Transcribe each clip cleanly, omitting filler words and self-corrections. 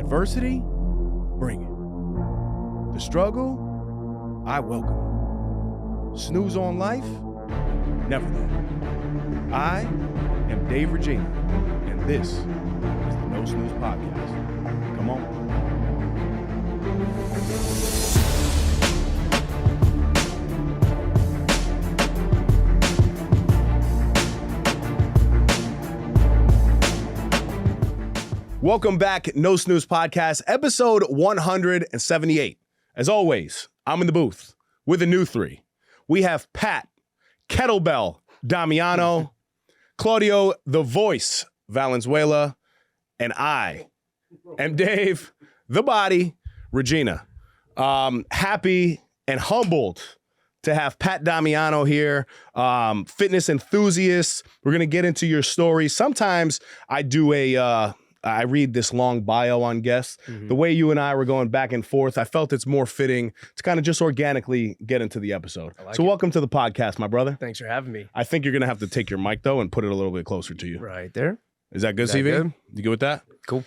adversity, bring it. The struggle, I welcome it. Snooze on life, never there. I am Dave Regina, and this is the No Snooze Podcast. Come on. Welcome back, No Snooze Podcast, episode 178. As always, I'm in the booth with a new three. We have Pat, Kettlebell, Damiano, Claudio, the Voice, Valenzuela, and I am Dave, the Body, Regina. Happy and humbled to have Pat Damiano here, fitness enthusiast. We're going to get into your story. Sometimes I do I read this long bio on guests. The way you and I were going back and forth, I felt it's more fitting to kind of just organically get into the episode. Welcome to the podcast, my brother. Thanks for having me. I think you're going to have to take your mic, though, and put it a little bit closer to you. Right there. Is that good, CV? Good? You good with that? Cool.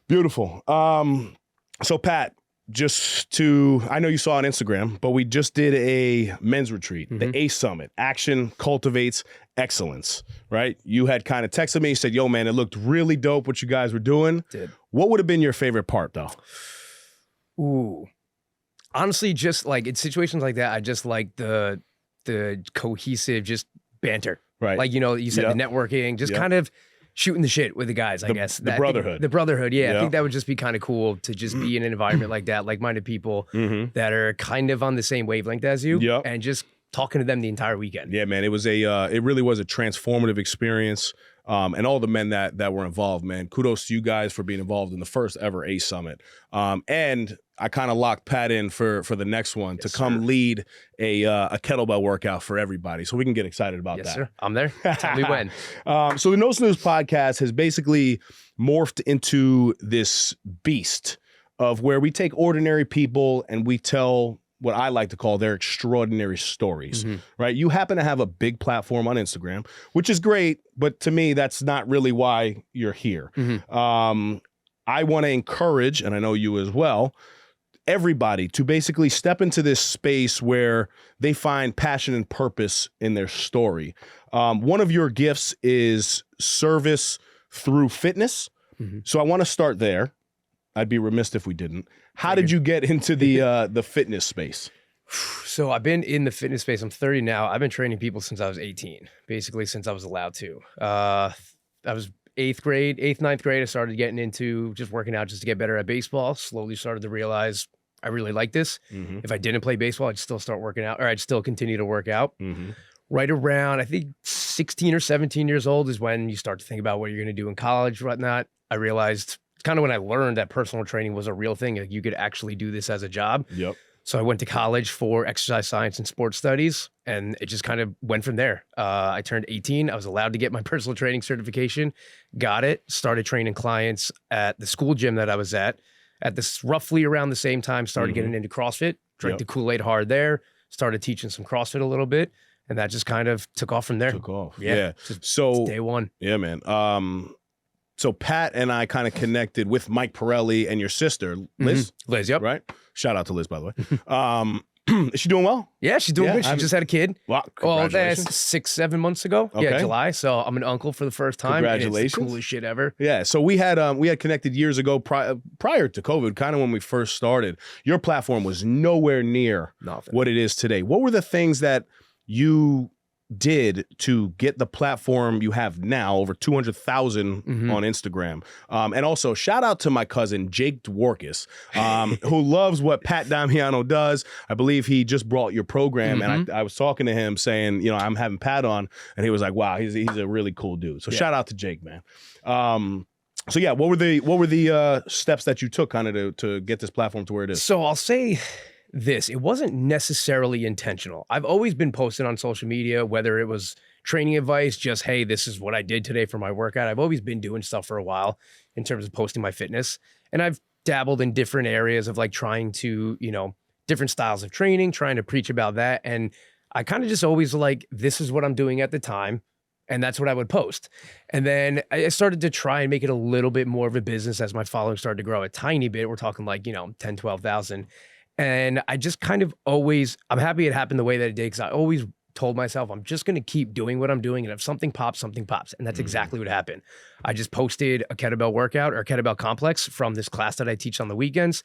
Beautiful. So, Pat, I know you saw on Instagram, but we just did a men's retreat, the ACE Summit, Action Cultivates Excellence, right? You had kind of texted me, said, yo, man, it looked really dope what you guys were doing. Did. What would have been your favorite part, though? Ooh. Honestly, just like in situations like that, I just like the cohesive, just banter. Right. Like, you said the networking, just kind of shooting the shit with the guys, I guess. The brotherhood. The brotherhood, yeah. I think that would just be kind of cool to just be in an environment like that, like-minded people that are kind of on the same wavelength as you and just talking to them the entire weekend. Yeah, man. It really was a transformative experience. And all the men that were involved, man, kudos to you guys for being involved in the first ever ACE Summit. And I kind of locked Pat in for the next one to come lead a kettlebell workout for everybody. So we can get excited about that. Yes, sir. I'm there. Tell me when. So the No Snooze Podcast has basically morphed into this beast of where we take ordinary people and we tell what I like to call their extraordinary stories, right? You happen to have a big platform on Instagram, which is great, but to me, that's not really why you're here. I want to encourage, and I know you as well, everybody to basically step into this space where they find passion and purpose in their story. One of your gifts is service through fitness. So I want to start there. I'd be remiss if we didn't. How did you get into the fitness space? So I've been in the fitness space. I'm 30 now. I've been training people since I was 18, basically since I was allowed to. I was 9th grade. I started getting into just working out just to get better at baseball. Slowly started to realize I really like this. If I didn't play baseball, I'd still start working out, or I'd still continue to work out. Right around, I think 16 or 17 years old is when you start to think about what you're going to do in college, whatnot. I realized kind of when I learned that personal training was a real thing. Like you could actually do this as a job. So I went to college for exercise science and sports studies, and it just kind of went from there. I turned 18. I was allowed to get my personal training certification, got it, started training clients at the school gym that I was at this roughly around the same time, started getting into CrossFit, drank the Kool-Aid hard there, started teaching some CrossFit a little bit, and that just kind of took off from there. Yeah. So day one. Yeah, man. So Pat and I kind of connected with Mike Pirelli and your sister, Liz. Liz, yep. Right? Shout out to Liz, by the way. Is she doing well? Yeah, she's doing good. She just had a kid. Wow, congratulations. 6-7 months ago. Okay. Yeah, July. So I'm an uncle for the first time. Congratulations. It's the coolest shit ever. Yeah, so we had connected years ago prior to COVID, kind of when we first started. Your platform was nowhere near what it is today. What were the things that you did to get the platform you have now, over 200,000 on Instagram? And also shout out to my cousin, Jake Dworkis, who loves what Pat Damiano does. I believe he just brought your program, and I was talking to him saying, I'm having Pat on, and he was like, wow, he's a really cool dude. So shout out to Jake, man. So yeah, what were the steps that you took kind of to get this platform to where it is? So I'll say this, it wasn't necessarily intentional. I've always been posting on social media, whether it was training advice, just, hey, this is what I did today for my workout. I've always been doing stuff for a while in terms of posting my fitness. And I've dabbled in different areas of like trying to, different styles of training, trying to preach about that. And I kind of just always like, this is what I'm doing at the time. And that's what I would post. And then I started to try and make it a little bit more of a business as my following started to grow a tiny bit. We're talking like, 10, 12,000. And I just kind of always, I'm happy it happened the way that it did, because I always told myself, I'm just going to keep doing what I'm doing. And if something pops, something pops. And that's exactly what happened. I just posted a kettlebell workout or a kettlebell complex from this class that I teach on the weekends.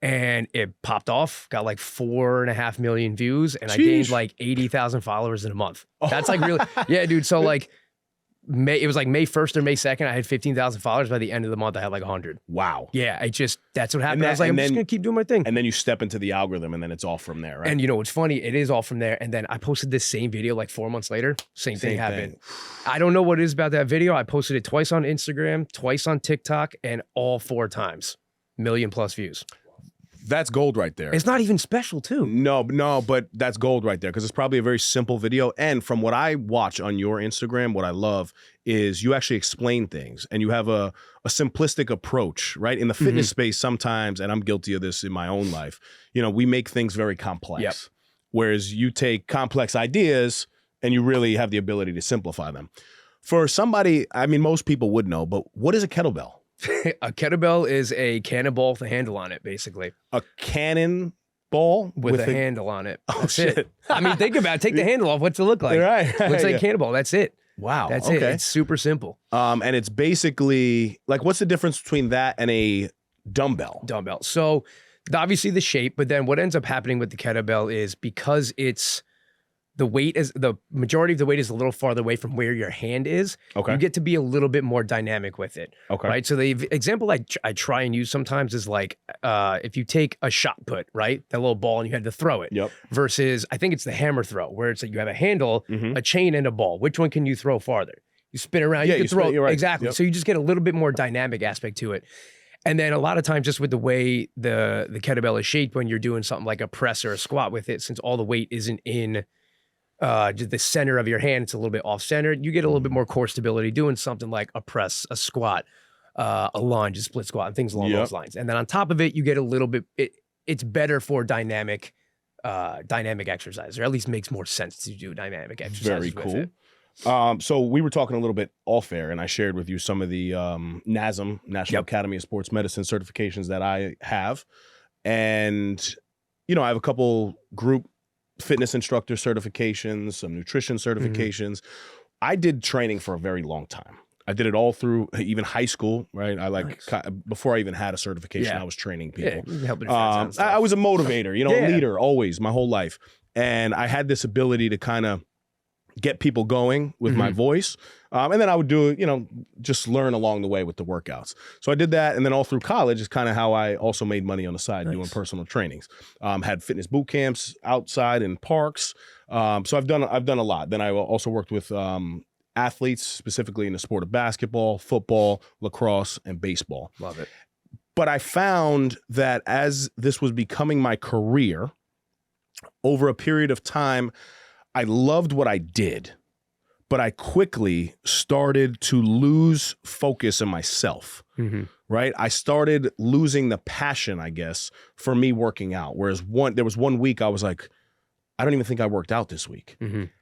And it popped off, got like 4.5 million views, and I gained like 80,000 followers in a month. That's like really, yeah, dude. So like it was like May 1st or May 2nd, I had 15,000 followers. By the end of the month, I had like 100. Wow. Yeah, that's what happened. I was like, I'm just gonna keep doing my thing. And then you step into the algorithm, and then it's all from there, right? And what's funny? It is all from there. And then I posted this same video like 4 months later. Same thing happened. I don't know what it is about that video. I posted it twice on Instagram, twice on TikTok, and all 4 times, 1 million+ views. That's gold right there. It's not even special, too. No, but that's gold right there, because it's probably a very simple video. And from what I watch on your Instagram, what I love is you actually explain things, and you have a simplistic approach, right? In the fitness space sometimes, and I'm guilty of this in my own life, we make things very complex. Yep. Whereas you take complex ideas and you really have the ability to simplify them. For somebody, I mean, most people would know, but what is a kettlebell? A kettlebell is a cannonball with a handle on it, basically. A cannonball with a handle on it. That's shit. it. I mean, think about it. Take the handle off. What's it look like? Right. Looks like a cannonball. That's it. Wow. That's it. It's super simple. And it's basically like, what's the difference between that and a dumbbell? Dumbbell. So obviously the shape, but then what ends up happening with the kettlebell is because it's the majority of the weight is a little farther away from where your hand is. Okay. You get to be a little bit more dynamic with it. Okay. Right. So the example I try and use sometimes is like if you take a shot put, right, that little ball, and you had to throw it. Yep. Versus I think it's the hammer throw, where it's like you have a handle, a chain, and a ball. Which one can you throw farther? You spin around. Yeah, you can throw. you're right. Exactly. Yep. So you just get a little bit more dynamic aspect to it. And then a lot of times, just with the way the kettlebell is shaped, when you're doing something like a press or a squat with it, since all the weight isn't in just the center of your hand, it's a little bit off-centered, you get a little bit more core stability doing something like a press, a squat, a lunge, a split squat, and things along those lines. And then on top of it, you get a little bit, it's better for dynamic exercise, or at least makes more sense to do dynamic exercise. Very cool. So we were talking a little bit off air, and I shared with you some of the NASM, National Academy of Sports Medicine certifications that I have. And, I have a couple group fitness instructor certifications, some nutrition certifications. I did training for a very long time. I did it all through even high school, right? Before I even had a certification, I was training people. Yeah, I was a motivator, a leader always, my whole life. And I had this ability to kind of get people going with my voice. And then I would do, just learn along the way with the workouts. So I did that. And then all through college is kind of how I also made money on the side doing personal trainings. Had fitness boot camps outside in parks. So I've done a lot. Then I also worked with athletes, specifically in the sport of basketball, football, lacrosse, and baseball. Love it. But I found that as this was becoming my career, over a period of time, I loved what I did, but I quickly started to lose focus in myself, right? I started losing the passion, I guess, for me working out. Whereas there was one week I was like, I don't even think I worked out this week.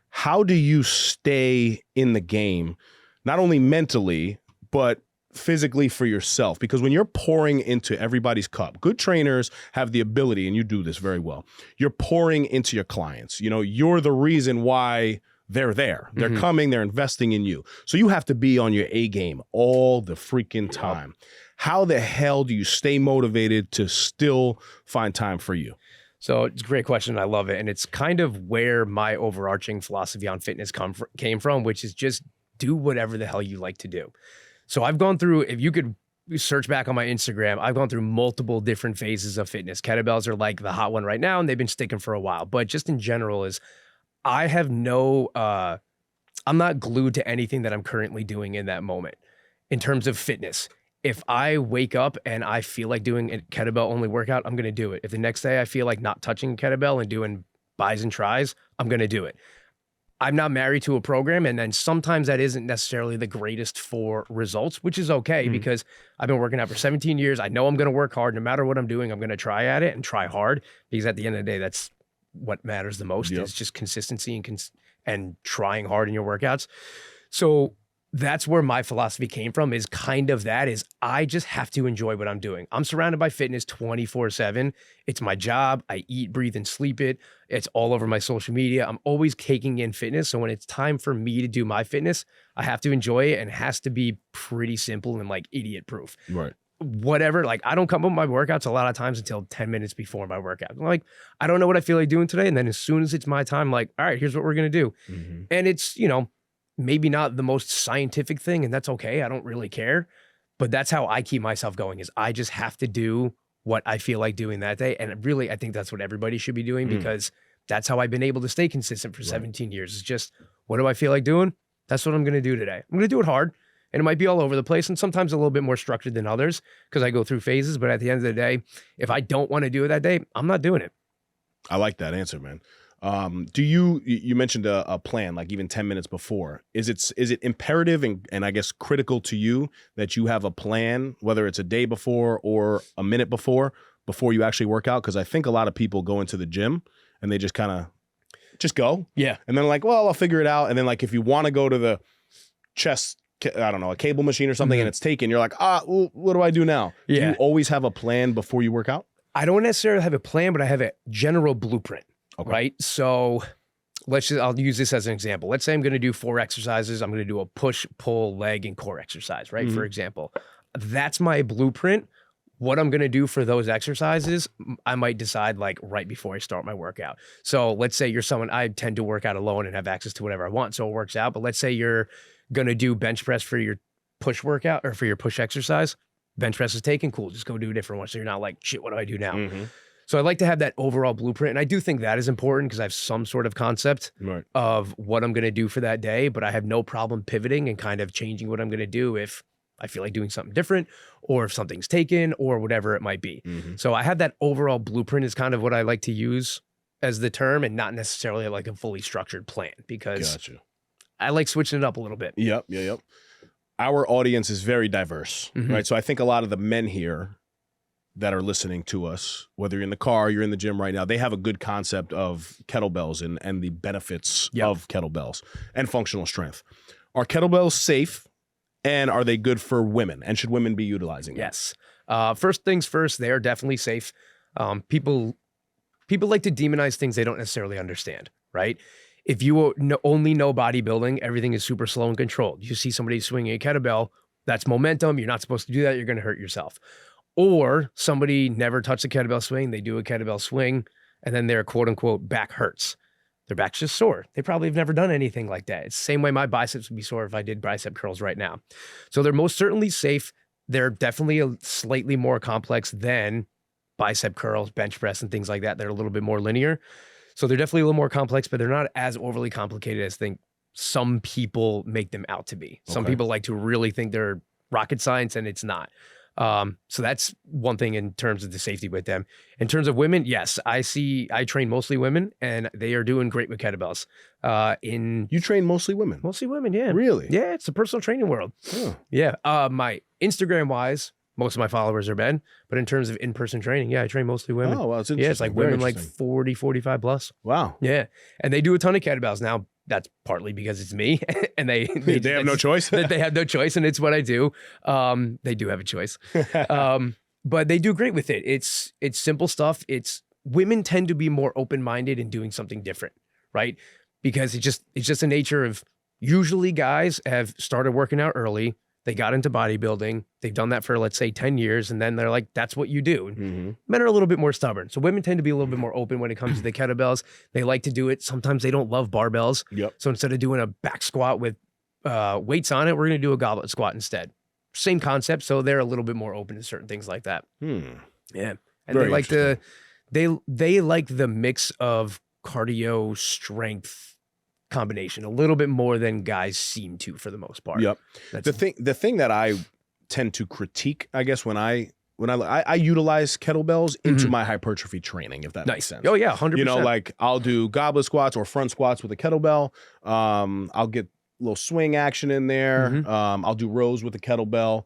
How do you stay in the game, not only mentally, but physically for yourself? Because when you're pouring into everybody's cup, good trainers have the ability, and you do this very well, you're pouring into your clients. You're the reason why they're there. They're coming, they're investing in you. So you have to be on your A game all the freaking time. How the hell do you stay motivated to still find time for you? So it's a great question. I love it. And it's kind of where my overarching philosophy on fitness came from, which is just do whatever the hell you like to do. So I've gone through, if you could search back on my Instagram, I've gone through multiple different phases of fitness. Kettlebells are like the hot one right now, and they've been sticking for a while. But just in general I have I'm not glued to anything that I'm currently doing in that moment in terms of fitness. If I wake up and I feel like doing a kettlebell only workout, I'm going to do it. If the next day I feel like not touching a kettlebell and doing bis and tris, I'm going to do it. I'm not married to a program, and then sometimes that isn't necessarily the greatest for results, which is okay because I've been working out for 17 years. I know I'm going to work hard. No matter what I'm doing, I'm going to try at it and try hard, because at the end of the day, that's what matters the most is just consistency and trying hard in your workouts. So that's where my philosophy came from, is kind of that, is I just have to enjoy what I'm doing. I'm surrounded by fitness 24/7. It's my job. I eat, breathe, and sleep it. It's all over my social media. I'm always taking in fitness. So when it's time for me to do my fitness, I have to enjoy it, and it has to be pretty simple and like idiot proof. Right. Whatever, like I don't come up with my workouts a lot of times until 10 minutes before my workout. I'm like, I don't know what I feel like doing today. And then as soon as it's my time, I'm like, all right, here's what we're going to do. And it's, maybe not the most scientific thing, and that's okay. I don't really care, but that's how I keep myself going, is I just have to do what I feel like doing that day. And really, I think that's what everybody should be doing, because that's how I've been able to stay consistent for 17 years. It's just, what do I feel like doing? That's what I'm going to do today. I'm going to do it hard, and it might be all over the place, and sometimes a little bit more structured than others because I go through phases. But at the end of the day, if I don't want to do it that day, I'm not doing it. I like that answer, man. Do you mentioned a plan, like even 10 minutes before, is it imperative and I guess critical to you that you have a plan, whether it's a day before or a minute before you actually work out? Cause I think a lot of people go into the gym and they just kind of just go. Yeah. And then like, well, I'll figure it out. And then like, if you want to go to the chest, I don't know, a cable machine or something and it's taken, you're like, well, what do I do now? Yeah. Do you always have a plan before you work out? I don't necessarily have a plan, but I have a general blueprint. Okay. Right. So I'll use this as an example. Let's say I'm going to do 4 exercises. I'm going to do a push, pull, leg, and core exercise, right? For example, that's my blueprint. What I'm going to do for those exercises, I might decide like right before I start my workout. So let's say you're someone, I tend to work out alone and have access to whatever I want, so it works out. But let's say you're going to do bench press for your push workout or for your push exercise. Bench press is taken. Cool. Just go do a different one. So you're not like, shit, what do I do now? So I like to have that overall blueprint. And I do think that is important because I have some sort of concept of what I'm going to do for that day, but I have no problem pivoting and kind of changing what I'm going to do if I feel like doing something different or if something's taken or whatever it might be. So I have that overall blueprint is kind of what I like to use as the term, and not necessarily like a fully structured plan, because I like switching it up a little bit. Yep. Our audience is very diverse, right? So I think a lot of the men here that are listening to us, whether you're in the car, you're in the gym right now, they have a good concept of kettlebells and the benefits of kettlebells and functional strength. Are kettlebells safe, and are they good for women? And should women be utilizing them? Yes. First things first, they are definitely safe. People like to demonize things they don't necessarily understand, right? If you only know bodybuilding, everything is super slow and controlled. You see somebody swinging a kettlebell, that's momentum. You're not supposed to do that. You're going to hurt yourself. Or somebody never touched a kettlebell swing. They do a kettlebell swing, and then their quote unquote back hurts. Their back's just sore. They probably have never done anything like that. It's the same way my biceps would be sore if I did bicep curls right now. So they're most certainly safe. They're definitely slightly more complex than bicep curls, bench press, and things like that. They're a little bit more linear. So they're definitely a little more complex, but they're not as overly complicated as some people make them out to be. Some people like to really think they're rocket science, and it's not. So that's one thing in terms of the safety with them. In terms of women, yes, I train mostly women, and they are doing great with kettlebells. You train mostly women? Mostly women, yeah. Really? Yeah, it's the personal training world. Oh. Yeah. My Instagram wise, most of my followers are men, but in terms of in-person training, yeah, I train mostly women. Oh, well, it's interesting. Yeah, it's like women like 40, 45 plus. Wow. Yeah. And they do a ton of kettlebells. Now, that's partly because it's me and they have no choice. They have no choice, and it's what I do. They do have a choice. But they do great with it. It's simple stuff. Women tend to be more open-minded in doing something different, right? Because it's just a nature of, usually guys have started working out early. They got into bodybuilding. They've done that for, let's say, 10 years. And then they're like, that's what you do. Men are a little bit more stubborn. So women tend to be a little bit more open when it comes to the kettlebells. They like to do it. Sometimes they don't love barbells. So instead of doing a back squat with weights on it, we're going to do a goblet squat instead. Same concept. So they're a little bit more open to certain things like that. Yeah. And Very they like they like the mix of cardio strength combination a little bit more than guys seem to, for the most part. The thing that I tend to critique, I guess, when I utilize kettlebells into my hypertrophy training, if that makes sense. Oh yeah, 100%. You know, like I'll do goblet squats or front squats with a kettlebell. I'll get a little swing action in there. I'll do rows with a kettlebell,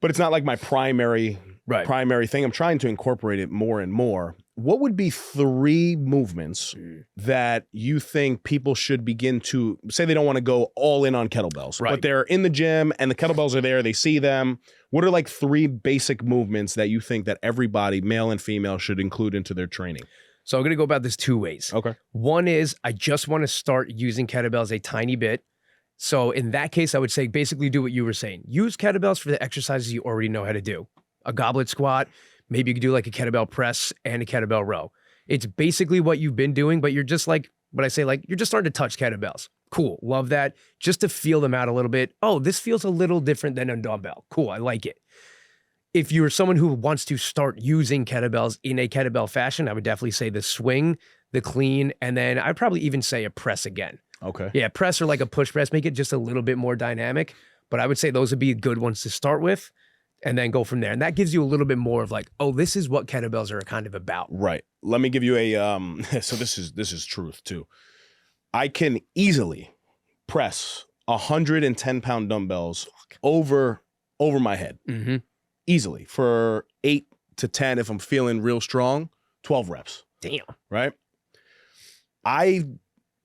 but it's not like my primary primary thing. I'm trying to incorporate it more and more. What would be 3 movements that you think people should begin to, say they don't want to go all in on kettlebells, but they're in the gym and the kettlebells are there, they see them. What are like 3 basic movements that you think that everybody, male and female, should include into their training? So I'm going to go about this 2 ways. Okay. One is I just want to start using kettlebells a tiny bit. So in that case, I would say basically do what you were saying. Use kettlebells for the exercises you already know how to do. A goblet squat, maybe you could do like a kettlebell press and a kettlebell row. It's basically what you've been doing, but you're just like, what I say, like you're just starting to touch kettlebells. Cool, love that. Just to feel them out a little bit. Oh, this feels a little different than a dumbbell. Cool, I like it. If you're someone who wants to start using kettlebells in a kettlebell fashion, I would definitely say the swing, the clean, and then I'd probably even say a press again. Okay. Yeah, press or like a push press, make it just a little bit more dynamic. But I would say those would be good ones to start with and then go from there. And that gives you a little bit more of like, oh, this is what kettlebells are kind of about. Right. Let me give you a, so this is truth too. I can easily press 110-pound dumbbells over my head. Mm-hmm. Easily for 8 to 10 if I'm feeling real strong, 12 reps. Damn. Right? I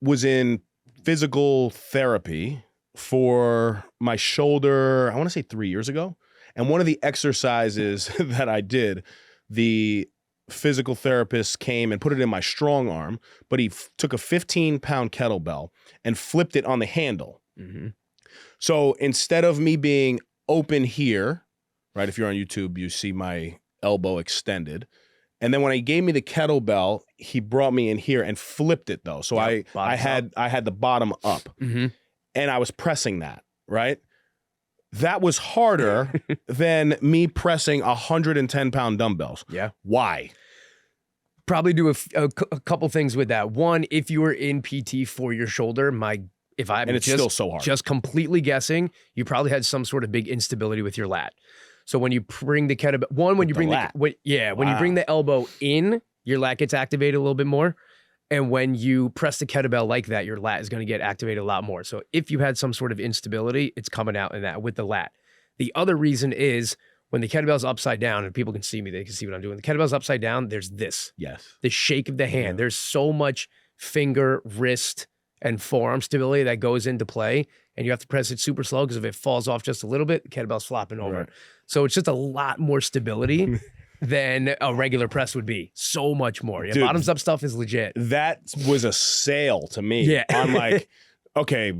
was in physical therapy for my shoulder, I want to say 3 years ago. And one of the exercises that I did, the physical therapist came and put it in my strong arm, but he took a 15-pound kettlebell and flipped it on the handle. Mm-hmm. So instead of me being open here, right? If you're on YouTube, you see my elbow extended. And then when he gave me the kettlebell, he brought me in here and flipped it though. So I had the bottom up Mm-hmm. and I was pressing that, right? That was harder than me pressing 110-pound dumbbells. Yeah. Why? Probably do a couple things with that. One, if you were in PT for your shoulder, and it's still so hard. Just completely guessing, you probably had some sort of big instability with your lat. So when you bring the kettlebell, when you bring you bring the elbow in, your lat gets activated a little bit more. And when you press the kettlebell like that, your lat is going to get activated a lot more. So if you had some sort of instability, it's coming out in that with the lat. The other reason is when the kettlebell's upside down, and people can see me, they can see what I'm doing. The kettlebell's upside down, there's this. Yes. The shake of the hand. There's so much finger, wrist, and forearm stability that goes into play. And you have to press it super slow because if it falls off just a little bit, the kettlebell's flopping over. Right. So it's just a lot more stability than a regular press would be. So much more. Yeah, Dude, bottoms up stuff is legit. That was a sale to me. Yeah. I'm like, okay,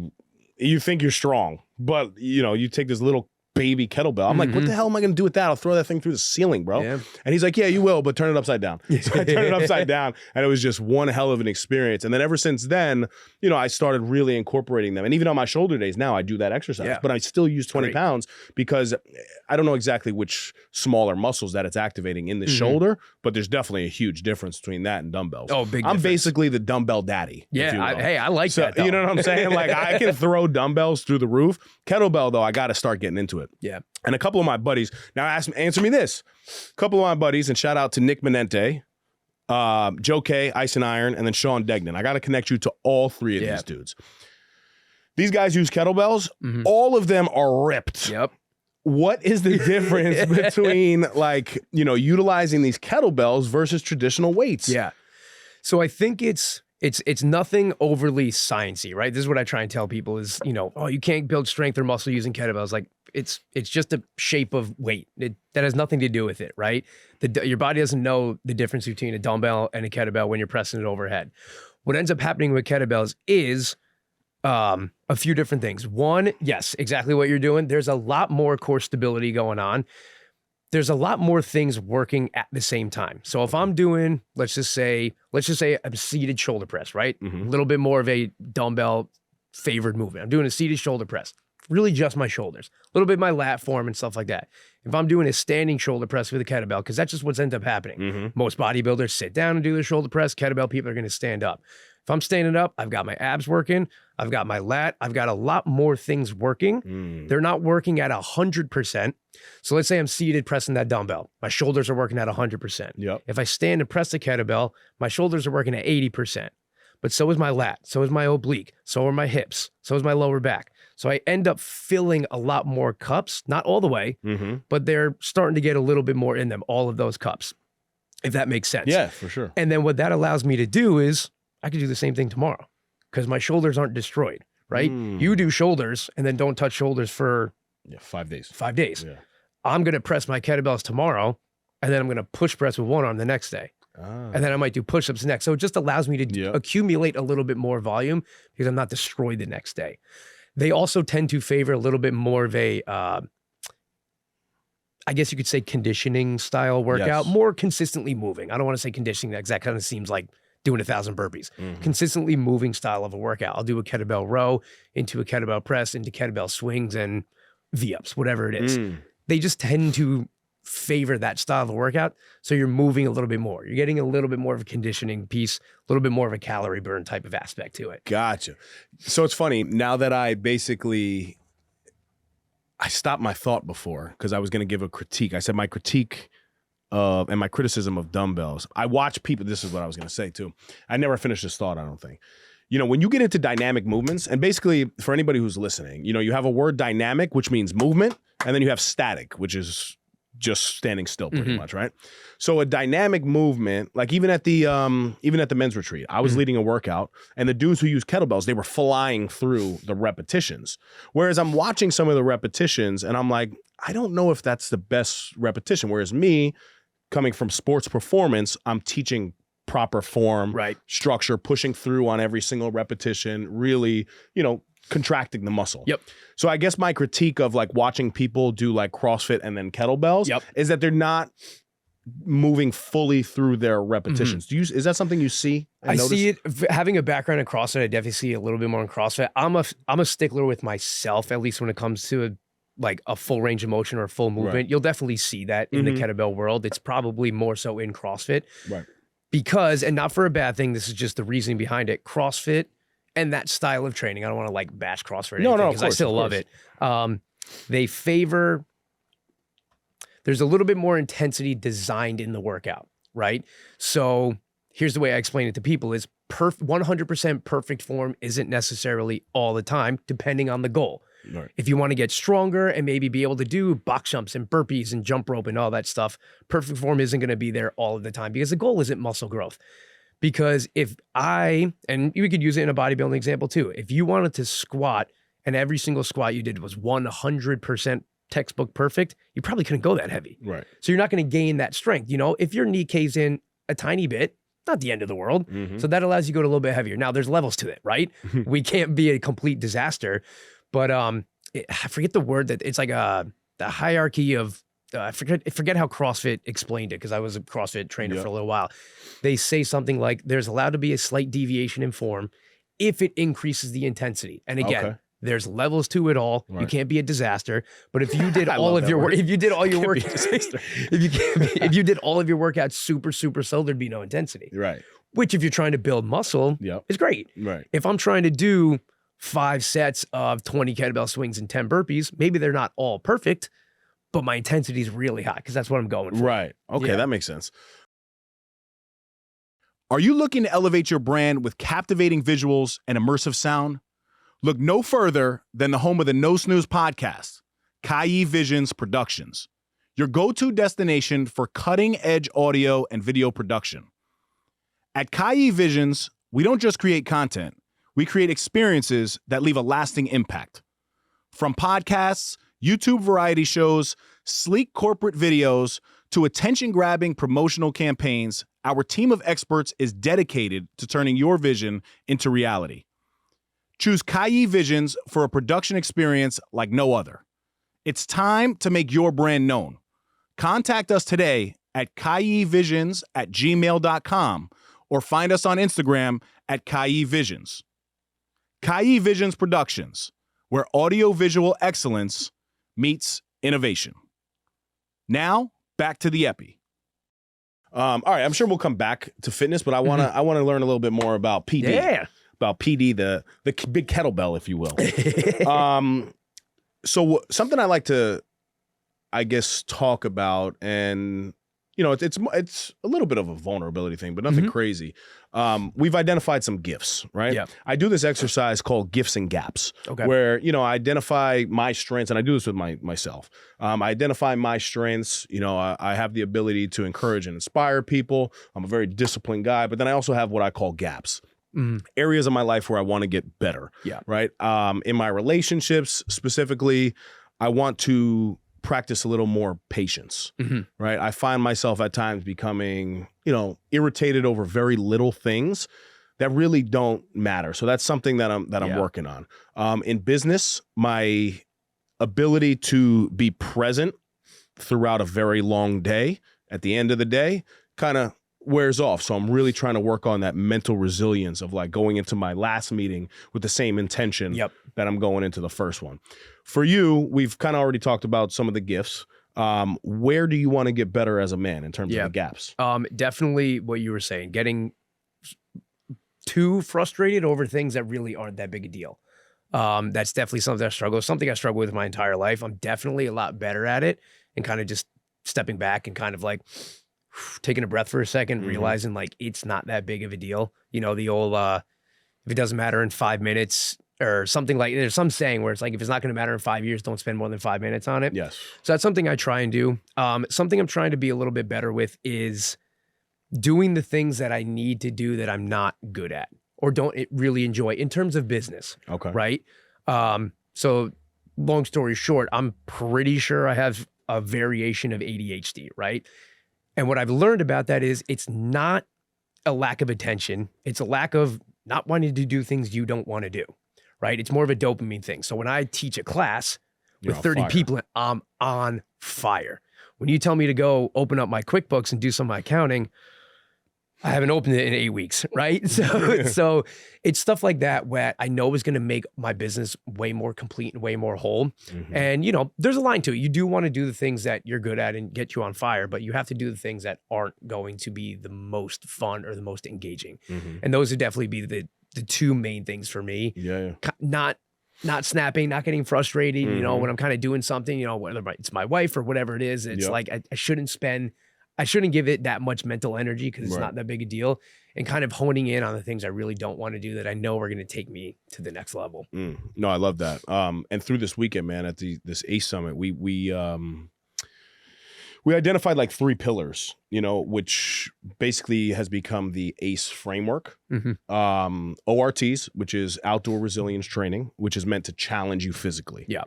you think you're strong, but you take this little baby kettlebell. I'm like, what the hell am I going to do with that? I'll throw that thing through the ceiling, bro. Yeah. And he's like, yeah, you will, but turn it upside down. So I turned it upside down, and it was just one hell of an experience. And then ever since then, I started really incorporating them. And even on my shoulder days now, I do that exercise, but I still use 20 pounds because I don't know exactly which smaller muscles that it's activating in the shoulder, but there's definitely a huge difference between that and dumbbells. Oh, big I'm difference. Basically the dumbbell daddy. Yeah, I like that, though. You know what I'm saying? Like, I can throw dumbbells through the roof. Kettlebell, though, I got to start getting into it. Yeah. And a couple of my buddies, now answer me this. A couple of my buddies, and shout out to Nick Menente, Joe K, Ice and Iron, and then Sean Degnan. I got to connect you to all 3 of these dudes. These guys use kettlebells. All of them are ripped. Yep. What is the difference between utilizing these kettlebells versus traditional weights? Yeah. So I think it's nothing overly sciencey, right? This is what I try and tell people is, you can't build strength or muscle using kettlebells. Like it's just a shape of weight. That has nothing to do with it, right? Your body doesn't know the difference between a dumbbell and a kettlebell when you're pressing it overhead. What ends up happening with kettlebells is a few different things. One, yes, exactly what you're doing. There's a lot more core stability going on. There's a lot more things working at the same time. So if I'm doing, let's just say a seated shoulder press, right? A little bit more of a dumbbell favored movement. I'm doing a seated shoulder press, really just my shoulders, a little bit my lat form and stuff like that. If I'm doing a standing shoulder press with a kettlebell, because that's just what's ends up happening. Most bodybuilders sit down and do their shoulder press. Kettlebell people are going to stand up. If I'm standing up, I've got my abs working. I've got my lat. I've got a lot more things working. They're not working at 100%. So let's say I'm seated pressing that dumbbell. My shoulders are working at 100%. Yep. If I stand and press the kettlebell, my shoulders are working at 80%. But so is my lat. So is my oblique. So are my hips. So is my lower back. So I end up filling a lot more cups, not all the way, Mm-hmm. but they're starting to get a little bit more in them, all of those cups, if that makes sense. Yeah, for sure. And then what that allows me to do is I can do the same thing tomorrow because my shoulders aren't destroyed, right? You do shoulders and then don't touch shoulders for 5 days. 5 days. Yeah. I'm going to press my kettlebells tomorrow, and then I'm going to push press with one arm the next day. And then I might do push-ups next. So it just allows me to accumulate a little bit more volume because I'm not destroyed the next day. They also tend to favor a little bit more of a, I guess you could say conditioning style workout, more consistently moving. I don't want to say conditioning because that kind of seems like doing 1,000 burpees. Consistently moving style of a workout. I'll do a kettlebell row into a kettlebell press, into kettlebell swings and V-ups, whatever it is. They just tend to favor that style of a workout. So you're moving a little bit more. You're getting a little bit more of a conditioning piece, a little bit more of a calorie burn type of aspect to it. Gotcha. So it's funny, now that I stopped my thought before because I was going to give a critique. I said my critique and my criticism of dumbbells. I watch people, this is what I was going to say too. I never finished this thought, I don't think. You know, when you get into dynamic movements, and basically for anybody who's listening, you know, you have a word dynamic, which means movement, and then you have static, which is just standing still pretty much, right? So a dynamic movement, like even at the men's retreat, I was leading a workout and the dudes who use kettlebells, they were flying through the repetitions. Whereas I'm watching some of the repetitions and I'm like, I don't know if that's the best repetition. Whereas me, coming from sports performance, I'm teaching proper form, structure, pushing through on every single repetition, really, you know, contracting the muscle. So I guess my critique of like watching people do like CrossFit and then kettlebells is that they're not moving fully through their repetitions. Is that something you see? I see it. Having a background in CrossFit, I definitely see a little bit more in CrossFit. I'm a stickler with myself, at least when it comes to a full range of motion or a full movement. You'll definitely see that in the kettlebell world. It's probably more so in CrossFit. Because, and not for a bad thing, this is just the reasoning behind it, CrossFit and that style of training, I don't want to like bash CrossFit or anything because I still love it. They favor, there's a little bit more intensity designed in the workout, right? So here's the way I explain it to people is 100% perfect form isn't necessarily all the time, depending on the goal. If you want to get stronger and maybe be able to do box jumps and burpees and jump rope and all that stuff, perfect form isn't going to be there all of the time because the goal isn't muscle growth. Because and you could use it in a bodybuilding example too. If you wanted to squat and every single squat you did was 100% textbook perfect, you probably couldn't go that heavy. So you're not going to gain that strength. You know, if your knee caves in a tiny bit, not the end of the world. So that allows you to go a little bit heavier. Now there's levels to it, right? We can't be a complete disaster, but I forget the word that it's like the hierarchy of, I forget how CrossFit explained it because I was a CrossFit trainer for a little while. They say something like there's allowed to be a slight deviation in form if it increases the intensity. And again, there's levels to it all. You can't be a disaster. But if you did all of your work, if you did all your work, if you did all of your workouts super slow, there'd be no intensity. Which if you're trying to build muscle, is great. If I'm trying to do 5 sets of 20 kettlebell swings and 10 burpees, maybe they're not all perfect, but my intensity is really high because that's what I'm going for. Okay, that makes sense. Are you looking to elevate your brand with captivating visuals and immersive sound? Look no further than the home of the No Snooze podcast, Kai Visions Productions, your go-to destination for cutting-edge audio and video production. At Kai Visions, we don't just create content, we create experiences that leave a lasting impact. From podcasts, YouTube variety shows, sleek corporate videos, to attention-grabbing promotional campaigns, our team of experts is dedicated to turning your vision into reality. Choose Kai Visions for a production experience like no other. It's time to make your brand known. Contact us today at kaivisions@gmail.com or find us on Instagram at Kai Visions. Kai Visions Productions, where audio-visual excellence meets innovation. Now, back to the epi. All right, I'm sure we'll come back to fitness, but I wanna learn a little bit more about PD. About PD, the big kettlebell, if you will. So something I like to, I guess, talk about, and it's a little bit of a vulnerability thing, but nothing crazy. We've identified some gifts, right? Yeah. I do this exercise called gifts and gaps, Okay. where, I identify my strengths, and I do this with myself. I identify my strengths. I have the ability to encourage and inspire people. I'm a very disciplined guy, but then I also have what I call gaps. Areas of my life where I want to get better. Yeah. Right. In my relationships specifically, I want to practice a little more patience. Right. I find myself at times becoming, irritated over very little things that really don't matter. So that's something that I'm working on. In business, my ability to be present throughout a very long day, at the end of the day, kind of wears off. So I'm really trying to work on that mental resilience of like going into my last meeting with the same intention that I'm going into the first one. For you, we've kind of already talked about some of the gifts. Where do you want to get better as a man in terms of the gaps? Definitely what you were saying, getting too frustrated over things that really aren't that big a deal. That's definitely something I struggle with my entire life. I'm definitely a lot better at it, and kind of just stepping back and kind of like taking a breath for a second, realizing like it's not that big of a deal. The old, if it doesn't matter in 5 minutes or something, like there's some saying where it's like, if it's not going to matter in 5 years, don't spend more than 5 minutes on it. Yes. So that's something I try and do. Something I'm trying to be a little bit better with is doing the things that I need to do that I'm not good at or don't really enjoy in terms of business. Okay. Right. So long story short, I'm pretty sure I have a variation of ADHD. Right. And what I've learned about that is it's not a lack of attention. It's a lack of not wanting to do things you don't want to do, right? It's more of a dopamine thing. So when I teach a class with 30 people, I'm on fire. When you tell me to go open up my QuickBooks and do some of my accounting, I haven't opened it in 8 weeks, right? So it's stuff like that where I know is going to make my business way more complete and way more whole. And, there's a line to it. You do want to do the things that you're good at and get you on fire, but you have to do the things that aren't going to be the most fun or the most engaging. And those would definitely be the two main things for me. Yeah. Not snapping, not getting frustrated, when I'm kind of doing something, whether it's my wife or whatever it is, it's like I shouldn't give it that much mental energy because it's not that big a deal, and kind of honing in on the things I really don't want to do that I know are going to take me to the next level. No, I love that. And through this weekend, man, at this ACE Summit, we identified like 3 pillars, which basically has become the ACE framework. ORTs, which is outdoor resilience training, which is meant to challenge you physically. Yeah.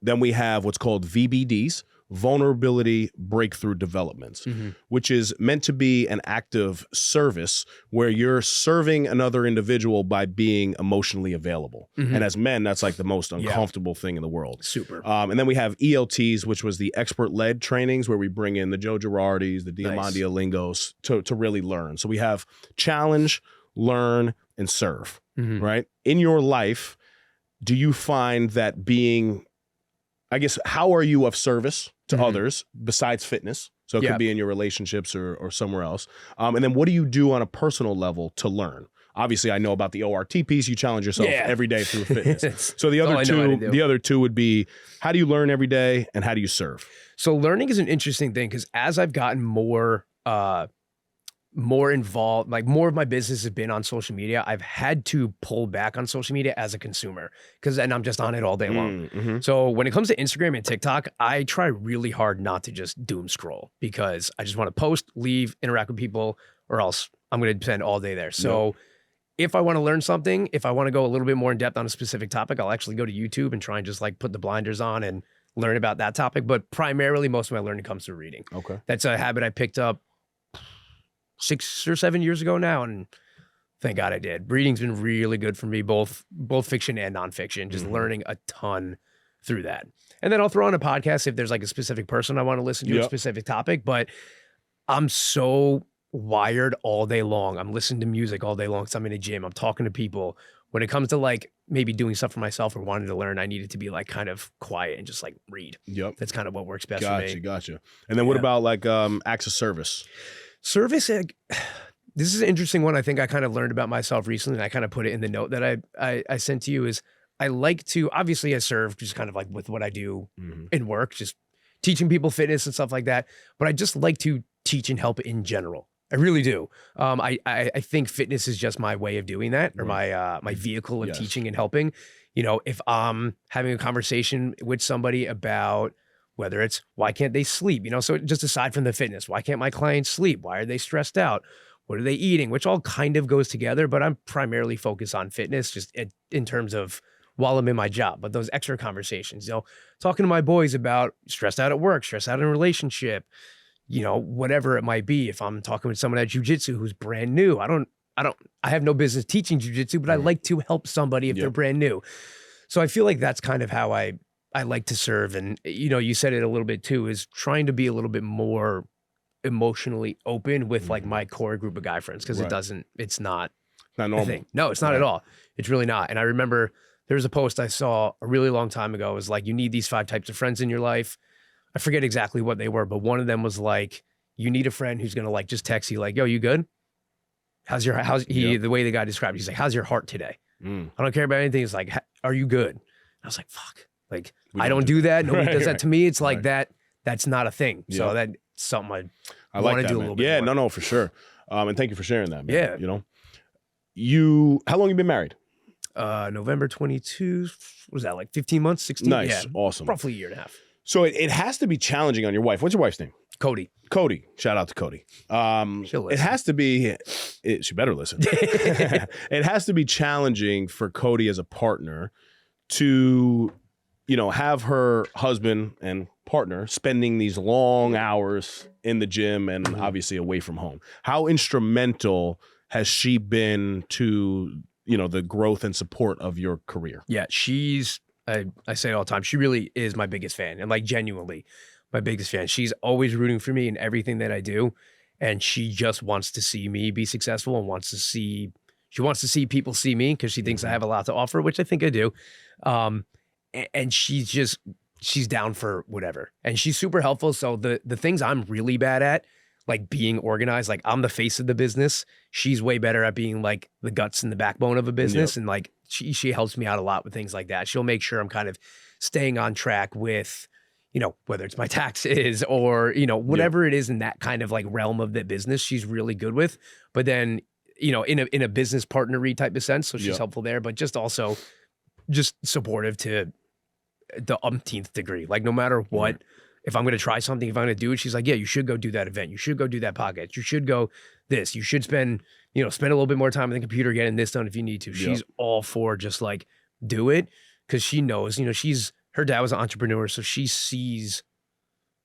Then we have what's called VBDs, vulnerability breakthrough developments, which is meant to be an active service where you're serving another individual by being emotionally available. And as men, that's like the most uncomfortable thing in the world. Super. And then we have ELTs, which was the expert-led trainings where we bring in the Joe Girardis, the Diamandi Lingos to really learn. So we have challenge, learn, and serve, right? In your life, do you find that being, I guess, how are you of service to others besides fitness? So it could be in your relationships or somewhere else. And then what do you do on a personal level to learn? Obviously, I know about the ORT piece. You challenge yourself every day through fitness. So the other two would be, how do you learn every day and how do you serve? So learning is an interesting thing because as I've gotten more involved, like more of my business has been on social media, I've had to pull back on social media as a consumer and I'm just on it all day long. So when it comes to Instagram and TikTok, I try really hard not to just doom scroll because I just want to post, leave, interact with people, or else I'm going to spend all day there. So if I want to learn something, if I want to go a little bit more in depth on a specific topic, I'll actually go to YouTube and try and just like put the blinders on and learn about that topic. But primarily most of my learning comes through reading. Okay. That's a habit I picked up 6 or 7 years ago now, and thank God I did. Reading's been really good for me, both fiction and nonfiction, just learning a ton through that. And then I'll throw on a podcast if there's like a specific person I want to listen to, a specific topic, but I'm so wired all day long. I'm listening to music all day long because I'm in a gym. I'm talking to people. When it comes to like maybe doing stuff for myself or wanting to learn, I need it to be like kind of quiet and just like read. That's kind of what works best for me. Gotcha. And then what about like acts of service? Service, this is an interesting one. I think I kind of learned about myself recently, and I kind of put it in the note that I sent to you. Is I like to, obviously I serve just kind of like with what I do in work, just teaching people fitness and stuff like that. But I just like to teach and help in general. I really do. I think fitness is just my way of doing that, or my vehicle of teaching and helping. You know, if I'm having a conversation with somebody about whether it's why can't they sleep, you know, so just aside from the fitness, why can't my clients sleep? Why are they stressed out? What are they eating? Which all kind of goes together, but I'm primarily focused on fitness just in terms of while I'm in my job. But those extra conversations, you know, talking to my boys about stressed out at work, stressed out in a relationship, you know, whatever it might be. If I'm talking with someone at jiu-jitsu who's brand new, I have no business teaching jiu-jitsu, but I like to help somebody if they're brand new. So I feel like that's kind of how I like to serve. And, you know, you said it a little bit too, is trying to be a little bit more emotionally open with like my core group of guy friends. Cause it's not normal. thing. No, it's not at all. It's really not. And I remember there was a post I saw a really long time ago. It was like, you need these 5 types of friends in your life. I forget exactly what they were, but one of them was like, you need a friend who's going to like just text you like, yo, you good? The way the guy described it, he's like, how's your heart today? I don't care about anything. It's like, are you good? I was like, fuck, like, I don't do that. Nobody does that to me. It's like that's not a thing. So that's something I want to do a little bit more. No, for sure. And thank you for sharing that, man. Yeah. You know, how long you been married? November 22, what was that, like 15 months, 16? Nice. Yeah, Awesome. roughly a year and a half. So it has to be challenging on your wife. What's your wife's name? Cody. Shout out to Cody. She'll listen. It has to be, she better listen. It has to be challenging for Cody as a partner to, you know, have her husband and partner spending these long hours in the gym and obviously away from home. How instrumental has she been to, you know, the growth and support of your career? Yeah, I say it all the time, she really is my biggest fan, and like genuinely my biggest fan. She's always rooting for me in everything that I do, and she just wants to see me be successful and wants to see people see me because she thinks I have a lot to offer, which I think I do. And she's down for whatever, and she's super helpful. So the things I'm really bad at, like being organized, like I'm the face of the business. She's way better at being like the guts and the backbone of a business. And like she helps me out a lot with things like that. She'll make sure I'm kind of staying on track with, you know, whether it's my taxes or, you know, whatever it is in that kind of like realm of the business, she's really good with. But then, you know, in a business partner-y type of sense. So she's helpful there, but just also just supportive to the umpteenth degree. Like no matter what, if I'm going to try something, if I'm going to do it, she's like, yeah, you should go do that event. You should go do that podcast. You should go this. You should spend a little bit more time on the computer getting this done if you need to. She's all for just like do it because she knows, you know, her dad was an entrepreneur, so she sees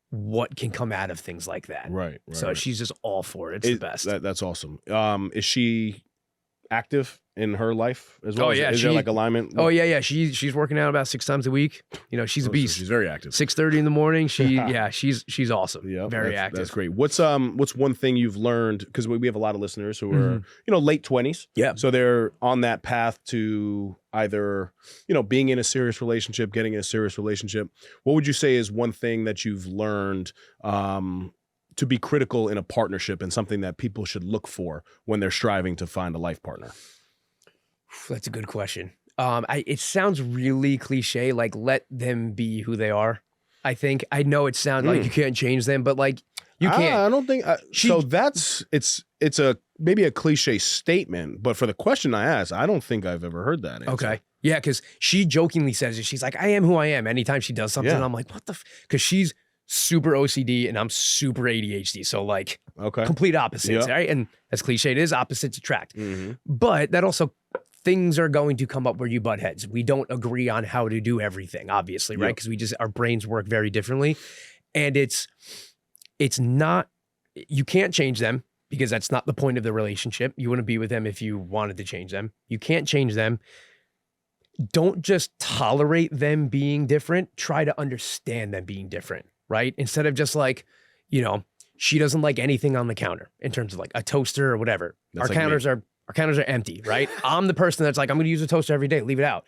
what can come out of things like that. Right. So she's just all for it. It's the best. That's awesome. Is she active in her life as well? Oh yeah, is there like alignment? Oh yeah. She's working out about 6 times a week. You know, she's a beast. She's very active. 6:30 in the morning. She's awesome. Yeah, very active. That's great. What's one thing you've learned? Because we have a lot of listeners who are late 20s. Yeah. So they're on that path to either being in a serious relationship, getting in a serious relationship. What would you say is one thing that you've learned to be critical in a partnership and something that people should look for when they're striving to find a life partner? That's a good question. It sounds really cliche, like let them be who they are. I know it sounds like you can't change them, but like you can't. I don't think so. It's maybe a cliche statement, but for the question I asked, I don't think I've ever heard that answer. Okay. Yeah, because she jokingly says it. She's like, I am who I am. Anytime she does something, I'm like, what the? Because she's super OCD and I'm super ADHD. So like complete opposites, right? And as cliche it is, opposites attract. But that also, things are going to come up where you butt heads. We don't agree on how to do everything, obviously, right? Because our brains work very differently. And it's not, you can't change them because that's not the point of the relationship. You wouldn't be with them if you wanted to change them. You can't change them. Don't just tolerate them being different. Try to understand them being different. Right? Instead of just like, she doesn't like anything on the counter in terms of like a toaster or whatever. Our counters are empty, right? I'm the person that's like, I'm going to use a toaster every day. Leave it out.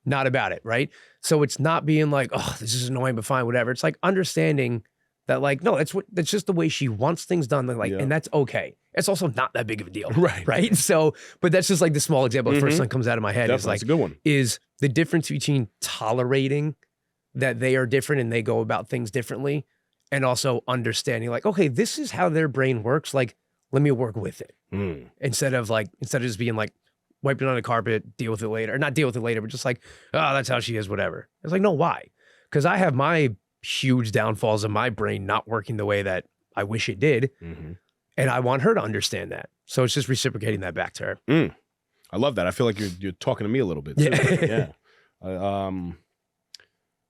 Not about it, right? So it's not being like, oh, this is annoying, but fine, whatever. It's like understanding that like, no, that's just the way she wants things done. Like, and that's okay. It's also not that big of a deal. Right. So, but that's just like the small example. The first thing that comes out of my head is like, that's a good one. Is the difference between tolerating that they are different and they go about things differently and also understanding like, okay, this is how their brain works. Like, let me work with it instead of just being like, wipe it on the carpet, deal with it later, or not deal with it later, but just like, oh, that's how she is, whatever. It's like, no, why? Because I have my huge downfalls of my brain not working the way that I wish it did. And I want her to understand that. So it's just reciprocating that back to her. I love that. I feel like you're talking to me a little bit too. Yeah.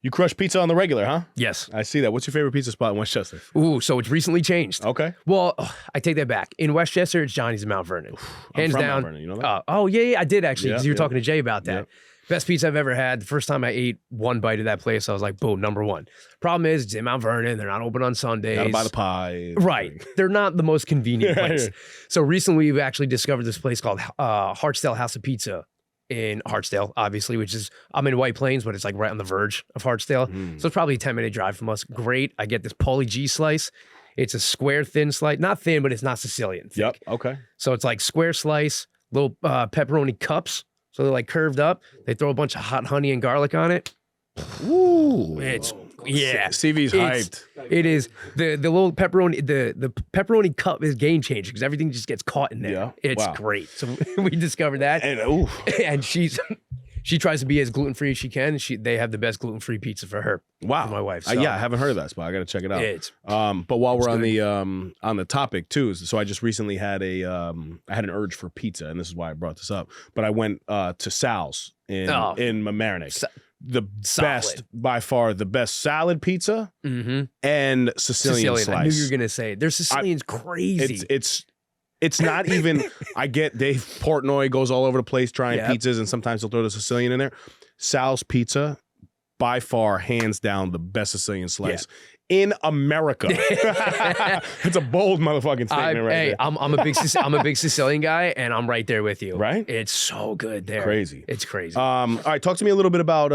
You crush pizza on the regular, huh? Yes. I see that. What's your favorite pizza spot in Westchester? Ooh, so it's recently changed. Okay. Well, I take that back. In Westchester, it's Johnny's in Mount Vernon. Hands I'm from down. Mount Vernon, you know that? Oh, yeah, I did actually, because you were talking to Jay about that. Yeah. Best pizza I've ever had. The first time I ate one bite of that place, I was like, boom, number one. Problem is, it's in Mount Vernon. They're not open on Sundays. Gotta buy the pie. Right. They're not the most convenient place. So recently, we've actually discovered this place called Hartsdale House of Pizza in Hartsdale, obviously, which is, I'm in White Plains, but it's like right on the verge of Hartsdale. So it's probably a 10-minute drive from us. Great. I get this Paulie G slice. It's a square thin slice. Not thin, but it's not Sicilian thick. Yep. Okay. So it's like square slice, little pepperoni cups. So they're like curved up. They throw a bunch of hot honey and garlic on it. Ooh. It's, yeah. CV's hyped. It is. The little pepperoni, the pepperoni cup is game changer because everything just gets caught in there. Yeah. It's Wow. great. So we discovered that. And And she tries to be as gluten-free as she can. They have the best gluten-free pizza for her. wow. For my wife. So Yeah, I haven't heard of that spot. I got to check it out. It's, But while we're good. on the topic too, so I just recently had I had an urge for pizza, and this is why I brought this up. But I went to Sal's in Mamaroneck. The Solid. best, by far, the best salad pizza and Sicilian slice. I knew you were gonna say their Sicilian's crazy. It's not even. I get Dave Portnoy goes all over the place trying pizzas, and sometimes he'll throw the Sicilian in there. Sal's Pizza, by far, hands down, the best Sicilian slice in America. It's a bold motherfucking statement, right there. I'm a big Sicilian guy, and I'm right there with you. Right? It's so good there. Crazy. It's crazy. All right, talk to me a little bit about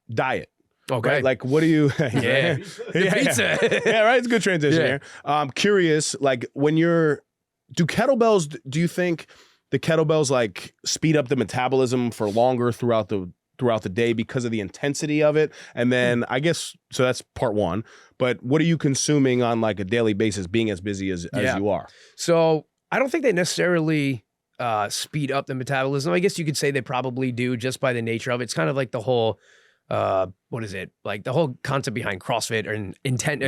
diet. Okay. Right? Like, what do you? Yeah. The pizza. Yeah, right. It's a good transition here. I'm curious, like, when you're, do you think the kettlebells like speed up the metabolism for longer throughout the day because of the intensity of it? And then I guess, so that's part one, but what are you consuming on like a daily basis being as busy as you are? So I don't think they necessarily speed up the metabolism. I guess you could say they probably do just by the nature of it. It's kind of like the whole, what is it? Like the whole concept behind CrossFit or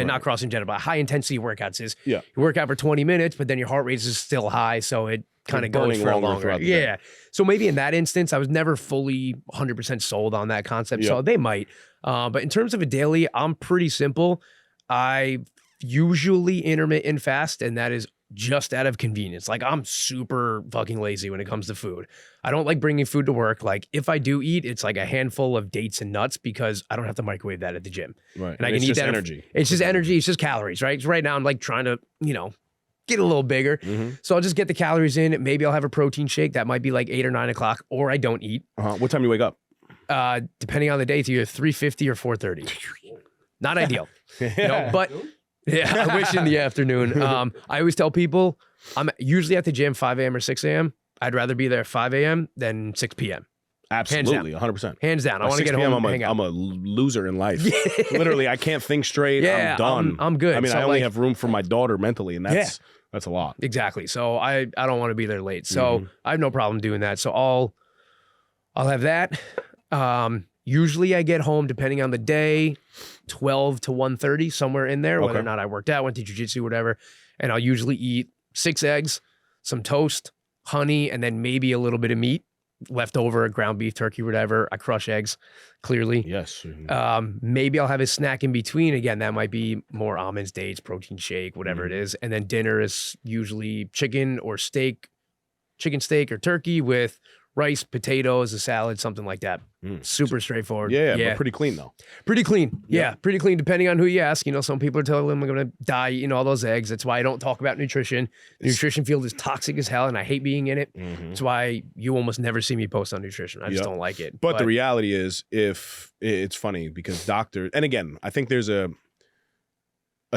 not CrossFit in general, but high intensity workouts is you work out for 20 minutes, but then your heart rate is still high. So it kind of goes for longer. Yeah. So maybe in that instance, I was never fully 100% sold on that concept. So they might. But in terms of a daily, I'm pretty simple. I usually intermittent fast, and that is just out of convenience. Like I'm super fucking lazy when it comes to food. I don't like bringing food to work. Like if I do eat, it's like a handful of dates and nuts because I don't have to microwave that at the gym. Right. And I can eat that. Energy. It's just energy. It's just calories, right? So right now I'm like trying to, get a little bigger. So I'll just get the calories in. Maybe I'll have a protein shake. That might be like 8 or 9 o'clock, or I don't eat. What time do you wake up? Depending on the day, it's either 3:50 or 4:30. Not ideal. But yeah, I wish in the afternoon. I always tell people I'm usually at the gym 5 a.m. or 6 a.m. I'd rather be there 5 a.m. than 6 p.m. Absolutely, 100%. Hands down. I want to get home and hang out. I'm a loser in life. Literally, I can't think straight. Yeah, I'm done. I'm good. I mean, So I only have room for my daughter mentally, and that's a lot. Exactly. So I don't want to be there late. So I have no problem doing that. So I'll have that. Usually I get home, depending on the day, 12 to 1:30, somewhere in there, whether or not I worked out, went to jiu-jitsu, whatever. And I'll usually eat 6 eggs, some toast, honey, and then maybe a little bit of meat, leftover ground beef, turkey, whatever. I crush eggs, clearly. Yes. Maybe I'll have a snack in between. Again, that might be more almonds, dates, protein shake, whatever it is. And then dinner is usually chicken steak or turkey with rice, potatoes, a salad, something like that. Super straightforward. Yeah, but pretty clean though. Pretty clean. Yeah, pretty clean depending on who you ask. Some people are telling them I'm going to die eating all those eggs. That's why I don't talk about nutrition. The nutrition field is toxic as hell and I hate being in it. That's why you almost never see me post on nutrition. I just don't like it. But the reality is, if it's funny because doctors, and again, I think there's a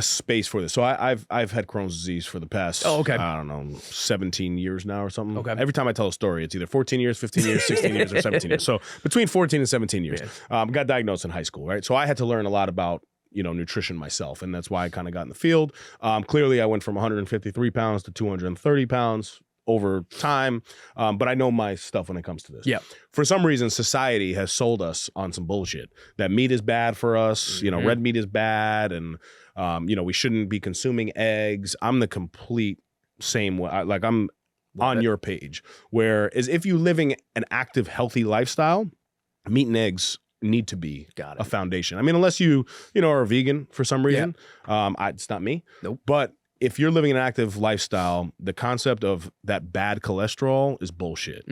space for this. So I've had Crohn's disease for the past, I don't know, 17 years now or something. Okay. Every time I tell a story, it's either 14 years, 15 years, 16 years, or 17 years. So between 14 and 17 years. Got diagnosed in high school, right? So I had to learn a lot about nutrition myself. And that's why I kind of got in the field. Clearly I went from 153 pounds to 230 pounds over time. But I know my stuff when it comes to this. Yeah. For some reason, society has sold us on some bullshit that meat is bad for us. Red meat is bad. And, we shouldn't be consuming eggs. I'm the complete same way. I'm on your page, whereas if you're living an active, healthy lifestyle, meat and eggs need to be a foundation. I mean, unless you are a vegan for some reason. It's not me. Nope. But if you're living an active lifestyle, the concept of that bad cholesterol is bullshit,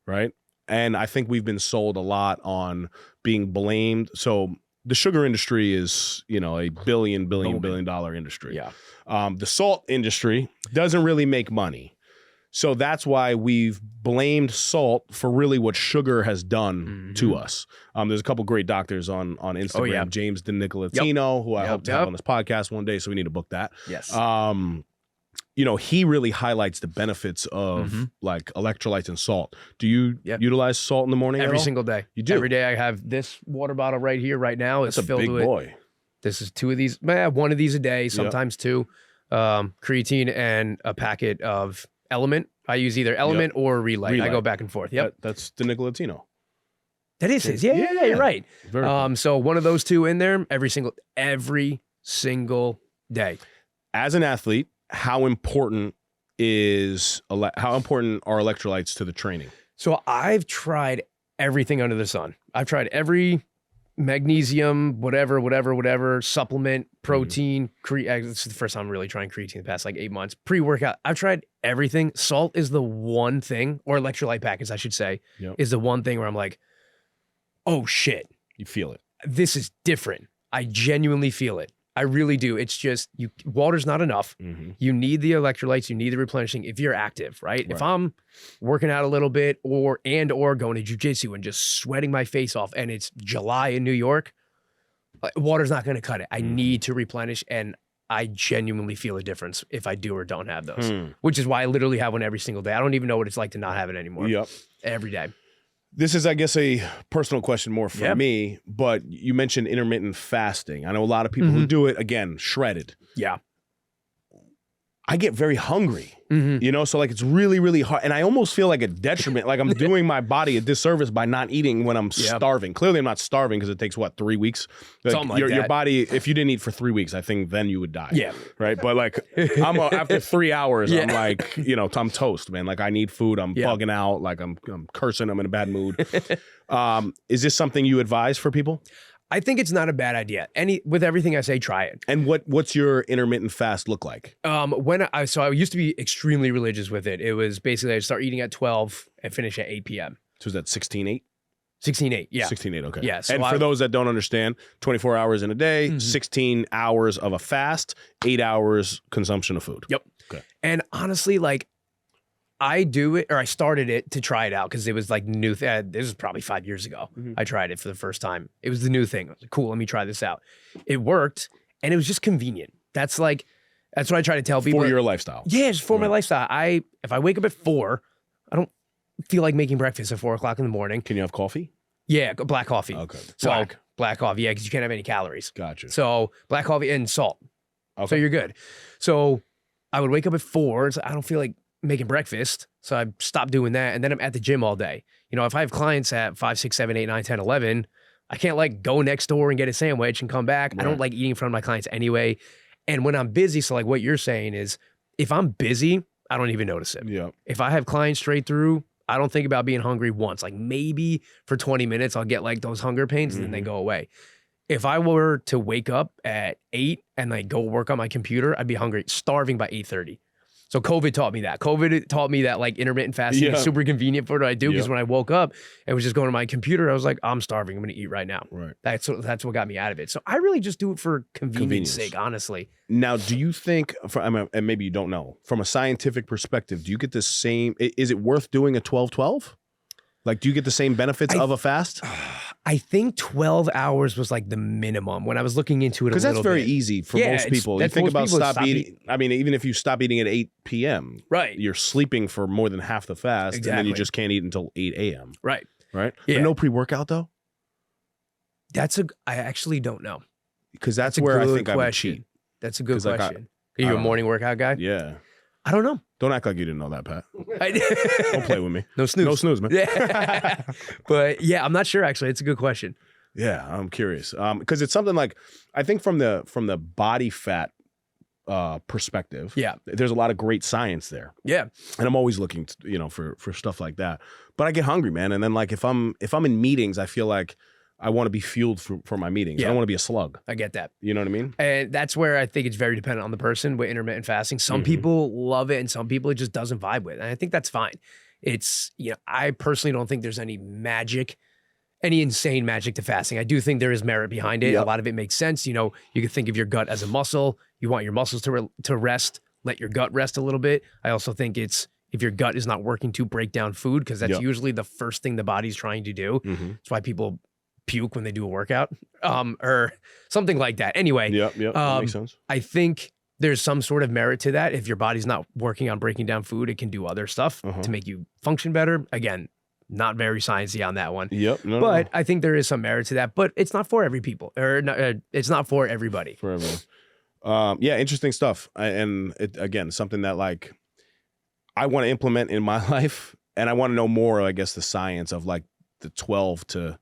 right? And I think we've been sold a lot on being blamed. So the sugar industry is, a billion dollar industry. Yeah. The salt industry doesn't really make money. So that's why we've blamed salt for really what sugar has done to us. There's a couple great doctors on Instagram, James DiNicolatino, who I hope to have on this podcast one day. So we need to book that. Yes. He really highlights the benefits of like electrolytes and salt. Do you utilize salt in the morning? Every single day. You do? Every day. I have this water bottle right here, right now. It's That's a filled big with. Boy. This is 2 of these. One of these a day, sometimes 2. Creatine and a packet of Element. I use either Element or Relay. I go back and forth. Yep. That's DiNicolatino. That is his. Yeah, you're right. Very cool. So one of those 2 in there every single day. As an athlete, how important are electrolytes to the training? So I've tried everything under the sun. I've tried every magnesium, whatever, supplement, protein, this is the first time I'm really trying creatine in the past like 8 months. Pre-workout, I've tried everything. Salt is the one thing, or electrolyte packets, I should say, is the one thing where I'm like, oh shit. You feel it. This is different. I genuinely feel it. I really do. It's just water's not enough. You need the electrolytes. You need the replenishing if you're active, right? If I'm working out a little bit or going to jiu-jitsu and just sweating my face off and it's July in New York, water's not going to cut it. I need to replenish, and I genuinely feel a difference if I do or don't have those, which is why I literally have one every single day. I don't even know what it's like to not have it anymore. Yep. Every day. This is, I guess, a personal question more for me, but you mentioned intermittent fasting. I know a lot of people who do it, again, shredded. Yeah. I get very hungry, so like it's really, really hard. And I almost feel like a detriment, like I'm doing my body a disservice by not eating when I'm starving. Clearly I'm not starving because it takes 3 weeks? Like, something like that. Your body, if you didn't eat for 3 weeks, I think then you would die. Yeah. Right. But like after 3 hours, I'm like, I'm toast, man. Like I need food. I'm bugging out. Like I'm cursing. I'm in a bad mood. Is this something you advise for people? I think it's not a bad idea. With everything I say, try it. And what's your intermittent fast look like? I used to be extremely religious with it. It was basically I'd start eating at 12 and finish at 8 p.m. So is that 16-8? 16-8, yeah. 16-8, okay. Yeah. So and for those that don't understand, 24 hours in a day, 16 hours of a fast, 8 hours consumption of food. Yep. Okay. And honestly, like, I started it to try it out because it was like new. This was probably 5 years ago. I tried it for the first time. It was the new thing. I was like, cool, let me try this out. It worked, and it was just convenient. That's what I try to tell people. For your lifestyle. Yeah, just for my lifestyle. If I wake up at 4, I don't feel like making breakfast at 4 o'clock in the morning. Can you have coffee? Yeah, black coffee. Okay. So black coffee, yeah, because you can't have any calories. Gotcha. So black coffee and salt. Okay. So you're good. So I would wake up at 4. So I don't feel like making breakfast. So I stopped doing that. And then I'm at the gym all day. If I have clients at 5, 6, 7, 8, 9, 10, 11, I can't like go next door and get a sandwich and come back. Right. I don't like eating in front of my clients anyway. And when I'm busy, so like what you're saying is if I'm busy, I don't even notice it. Yeah. If I have clients straight through, I don't think about being hungry once. Like maybe for 20 minutes, I'll get like those hunger pains and then they go away. If I were to wake up at 8 and like go work on my computer, I'd be hungry, starving by 8:30. So COVID taught me that. COVID taught me that like intermittent fasting is super convenient for what I do because when I woke up and was just going to my computer, I was like, I'm starving. I'm going to eat right now. Right. That's what got me out of it. So I really just do it for convenience sake, honestly. Now, do you think, and maybe you don't know, from a scientific perspective, do you get the same, is it worth doing a 12-12? Like, do you get the same benefits of a fast? I think 12 hours was like the minimum when I was looking into it a little bit. Because that's very easy for most people. You think about stop eating. I mean, even if you stop eating at 8 p.m., right, you're sleeping for more than half the fast, and then you just can't eat until 8 a.m. Right. Right? Yeah. But no pre-workout, though? I actually don't know. Because that's where I good think I would question. cheat. That's a good 'Cause, like, question. I Are you a don't morning workout guy? Yeah. I don't know. Don't act like you didn't know that, Pat. Don't play with me. No snooze. No snooze, man. Yeah. But yeah, I'm not sure actually. It's a good question. Yeah, I'm curious. Because it's something like, I think from the body fat perspective, Yeah. there's a lot of great science there. Yeah. And I'm always looking for stuff like that. But I get hungry, man. And then like if I'm in meetings, I feel like I want to be fueled for my meetings. I Yeah. don't want to be a slug. I get that. You know what I mean? And that's where I think it's very dependent on the person with intermittent fasting. Some people love it and some people it just doesn't vibe with. And I think that's fine. It's, I personally don't think there's any insane magic to fasting. I do think there is merit behind it. Yep. A lot of it makes sense. You can think of your gut as a muscle. You want your muscles to rest, let your gut rest a little bit. I also think it's, if your gut is not working to break down food, because that's usually the first thing the body's trying to do. That's why people puke when they do a workout, or something like that. Anyway, that makes sense. I think there's some sort of merit to that. If your body's not working on breaking down food, it can do other stuff to make you function better. Again, not very sciencey on that one. But I think there is some merit to that. But it's not for every people, or it's not for everybody. For everyone. Yeah, interesting stuff. And again, something that like I want to implement in my life, and I want to know more, I guess, the science of like the 12 to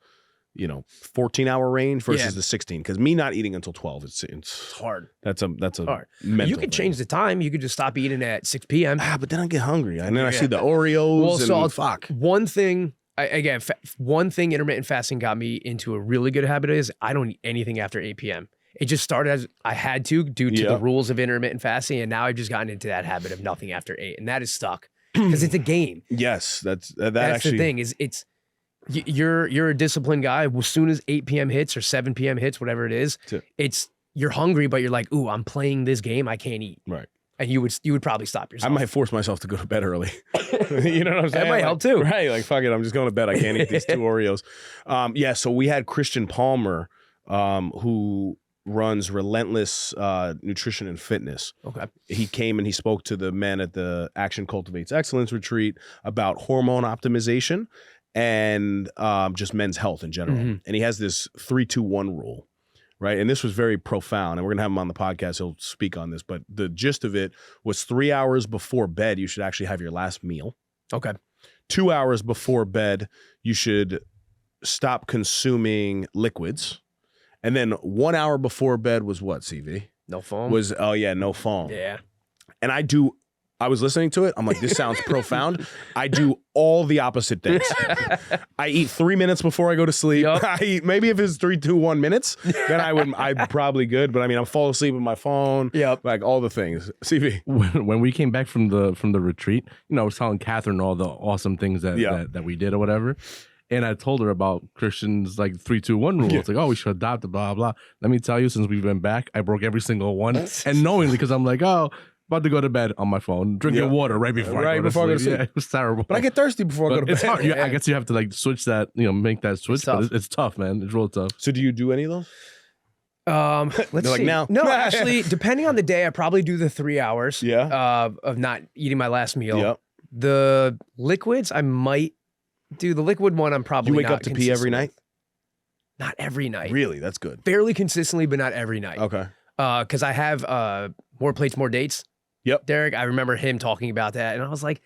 14-hour range versus the 16. Because me not eating until 12, it's hard. That's a hard. Mental you could change the time. You could just stop eating at 6 p.m. But then I get hungry, and then I see the Oreos. Fuck. One thing intermittent fasting got me into a really good habit is I don't eat anything after 8 p.m. It just started as I had to due to the rules of intermittent fasting, and now I've just gotten into that habit of nothing after 8, and that is stuck because it's a game. Yes, that's actually the thing. Is it's. You're a disciplined guy. As soon as 8 p.m. hits or 7 p.m. hits, whatever it is, you're hungry, but you're like, ooh, I'm playing this game. I can't eat. Right. And you would probably stop yourself. I might force myself to go to bed early. You know what I'm saying? That might help too. Right. Like, fuck it. I'm just going to bed. I can't eat these 2 Oreos. So we had Christian Palmer, who runs Relentless Nutrition and Fitness. Okay. He came and he spoke to the men at the Action Cultivates Excellence retreat about hormone optimization and just men's health in general. And he has this 3-2-1 rule, right? And this was very profound. And we're going to have him on the podcast. He'll speak on this. But the gist of it was 3 hours before bed, you should actually have your last meal. Okay. 2 hours before bed, you should stop consuming liquids. And then 1 hour before bed was what, CV? No phone? No phone. Yeah. And I was listening to it. I'm like, this sounds profound. I do all the opposite things. I eat 3 minutes before I go to sleep. Yep. I eat, maybe if it's 3, 2, 1 minutes, then I'm probably good. But I mean, I'm falling asleep with my phone. Yep. Like all the things. CV. When we came back from the retreat, I was telling Catherine all the awesome things that we did or whatever. And I told her about Christian's like 3-2-1 rule. It's like, oh, we should adopt it, blah, blah. Let me tell you, since we've been back, I broke every single one. And knowingly, because I'm like, about to go to bed on my phone, drinking water right before I go to sleep. Yeah, it was terrible. But I get thirsty before I go to bed. It's hard. I guess you have to like switch that, make that switch. But it's tough, man. It's real tough. So do you do any of those? Let's see. Now. No, actually, depending on the day, I probably do the 3 hours of not eating my last meal. Yep. The liquids, I might do. The liquid one, I'm probably You wake up to pee every night? Not every night. Really? That's good. Fairly consistently, but not every night. Okay. Because I have more plates, more dates. Yep. Derek, I remember him talking about that, and I was like,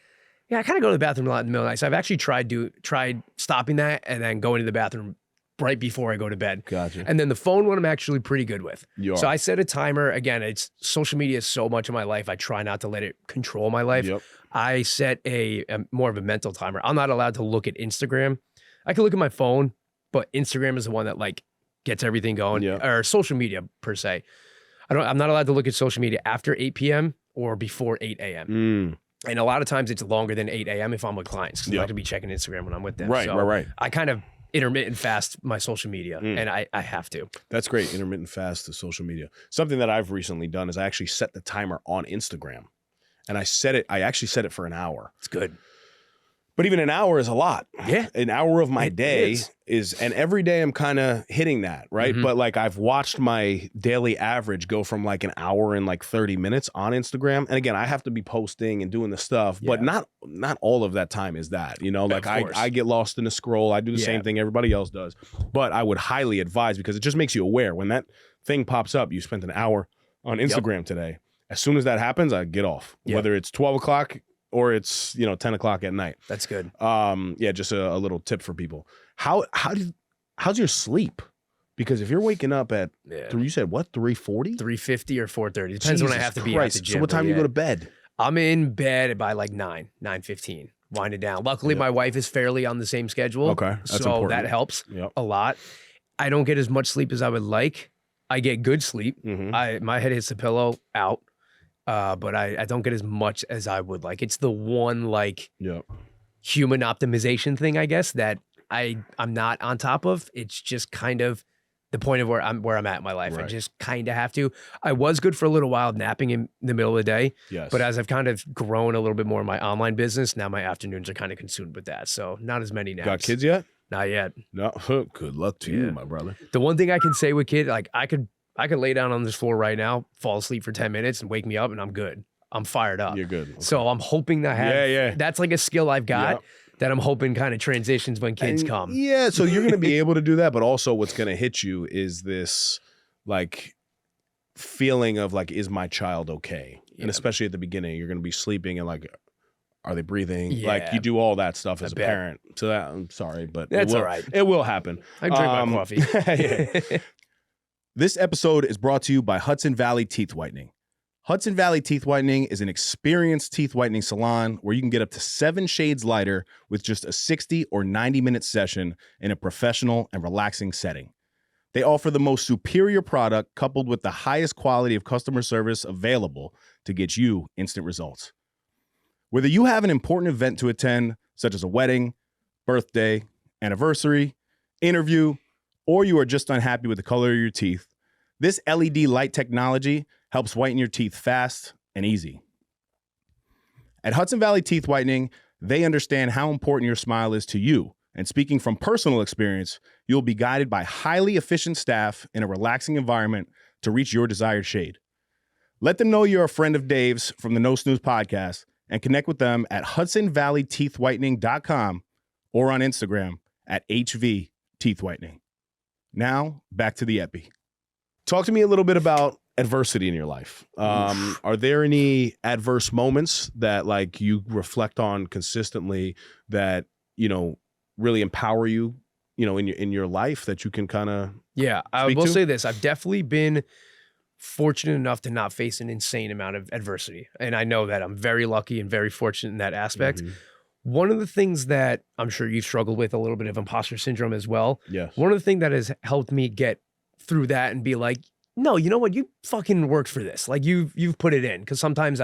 I kind of go to the bathroom a lot in the middle of the night. So I've actually tried stopping that and then going to the bathroom right before I go to bed. Gotcha. And then the phone one I'm actually pretty good with. So I set a timer. Again, it's social media is so much of my life. I try not to let it control my life. Yep. I set a more of a mental timer. I'm not allowed to look at Instagram. I can look at my phone, but Instagram is the one that like gets everything going, or social media per se. I'm not allowed to look at social media after 8 p.m. or before 8 a.m. And a lot of times it's longer than 8 a.m. if I'm with clients, because I like to be checking Instagram when I'm with them. Right. I kind of intermittent fast my social media, and I have to. That's great. Intermittent fast to social media. Something that I've recently done is I actually set the timer on Instagram, and I actually set it for an hour. It's good. But even an hour is a lot. Yeah. An hour of my day is, and every day I'm kind of hitting that, right? But like I've watched my daily average go from like an hour and like 30 minutes on Instagram. And again, I have to be posting and doing the stuff, but not all of that time is that, like I get lost in the scroll. I do the same thing everybody else does, but I would highly advise, because it just makes you aware when that thing pops up. You spent an hour on Instagram today. As soon as that happens, I get off, whether it's 12 o'clock or it's 10 o'clock at night. That's good. Yeah, just a little tip for people. How's your sleep? Because if you're waking up at you said what, 3:40? 3:50 or 4:30. Depends when I have to be at the gym. So what time do you go to bed? I'm in bed by like 9:15. Winding down. Luckily, my wife is fairly on the same schedule. Okay, that's so important. that helps a lot. I don't get as much sleep as I would like. I get good sleep. My head hits the pillow out, but I don't get as much as I would like. It's the one human optimization thing, I guess, that I'm not on top of. It's just kind of the point of where I'm at in my life. Right. I just kind of have to. I was good for a little while napping in the middle of the day. Yes. But as I've kind of grown a little bit more in my online business, now my afternoons are kind of consumed with that. So not as many naps. Got kids yet? Not yet. No. Good luck to you, my brother. The one thing I can say with kids, like I could lay down on this floor right now, fall asleep for 10 minutes and wake me up and I'm good. I'm fired up. You're good. Okay. So I'm hoping that that's like a skill I've got. That I'm hoping kind of transitions when kids come. Yeah, so you're going to be able to do that, but also what's going to hit you is this like feeling of like, is my child okay? Yeah. And especially at the beginning, you're going to be sleeping and like, are they breathing? Yeah. Like you do all that stuff as a parent. So that, I'm sorry, but that's all right. It will happen. I drink my coffee. This episode is brought to you by Hudson Valley Teeth Whitening. Hudson Valley Teeth Whitening is an experienced teeth whitening salon where you can get up to 7 shades lighter with just a 60 or 90-minute session in a professional and relaxing setting. They offer the most superior product coupled with the highest quality of customer service available to get you instant results. Whether you have an important event to attend, such as a wedding, birthday, anniversary, interview, or you are just unhappy with the color of your teeth, this LED light technology helps whiten your teeth fast and easy. At Hudson Valley Teeth Whitening, they understand how important your smile is to you. And speaking from personal experience, you'll be guided by highly efficient staff in a relaxing environment to reach your desired shade. Let them know you're a friend of Dave's from the No Snooze podcast and connect with them at hudsonvalleyteethwhitening.com or on Instagram at HV Teeth Whitening. Now, back to the epi. Talk to me a little bit about adversity in your life. Are there any adverse moments that like you reflect on consistently that, really empower you, in your life that you can kind of I will say this. I've definitely been fortunate enough to not face an insane amount of adversity. And I know that I'm very lucky and very fortunate in that aspect. One of the things that I'm sure you've struggled with a little bit of imposter syndrome as well. Yes. One of the things that has helped me get through that and be like, no, you know what? You fucking worked for this. Like you've put it in. Cause sometimes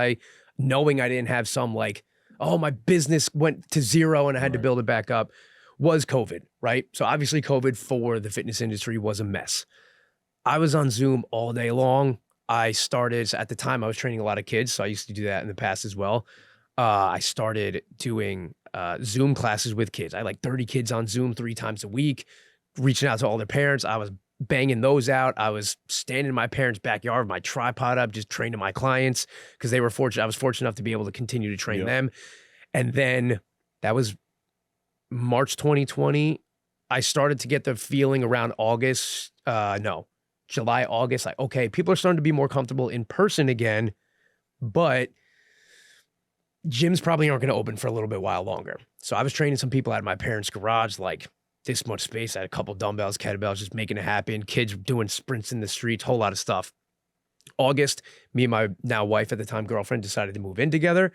knowing I didn't have some like, oh, my business went to zero and I had to build it back up was COVID, right? So obviously COVID for the fitness industry was a mess. I was on Zoom all day long. At the time I was training a lot of kids. So I used to do that in the past as well. I started doing Zoom classes with kids. I had like 30 kids on Zoom 3 times a week, reaching out to all their parents. I was banging those out. I was standing in my parents' backyard with my tripod up, just training my clients because they were fortunate. I was fortunate enough to be able to continue to train them. And then that was March 2020. I started to get the feeling around July, August, like, okay, people are starting to be more comfortable in person again, but gyms probably aren't going to open for a little bit while longer. So I was training some people out of my parents' garage, like this much space. I had a couple dumbbells, kettlebells, just making it happen. Kids doing sprints in the streets, whole lot of stuff. August, me and my now wife at the time, girlfriend, decided to move in together.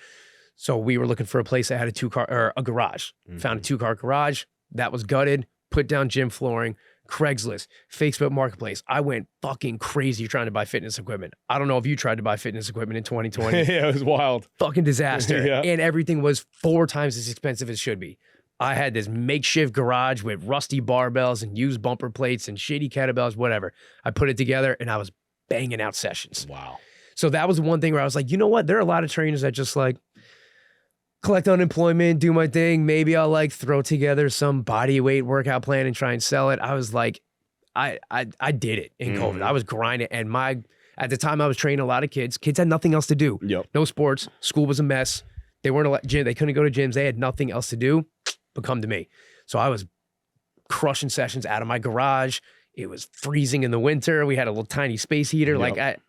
So we were looking for a place that had a garage. Found a 2-car garage that was gutted, put down gym flooring, Craigslist, Facebook Marketplace. I went fucking crazy trying to buy fitness equipment. I don't know if you tried to buy fitness equipment in 2020. Yeah, it was wild. Fucking disaster. And everything was 4 times as expensive as it should be. I had this makeshift garage with rusty barbells and used bumper plates and shitty kettlebells, whatever. I put it together and I was banging out sessions. Wow. So that was one thing where I was like, you know what? There are a lot of trainers that just like collect unemployment, do my thing. Maybe I'll like throw together some body weight workout plan and try and sell it. I was like, I did it in COVID. I was grinding. And at the time I was training a lot of kids. Kids had nothing else to do. No sports. School was a mess. They weren't they couldn't go to gyms. They had nothing else to do but come to me. So I was crushing sessions out of my garage It was freezing in the winter. We had a little tiny space heater. Yep. Like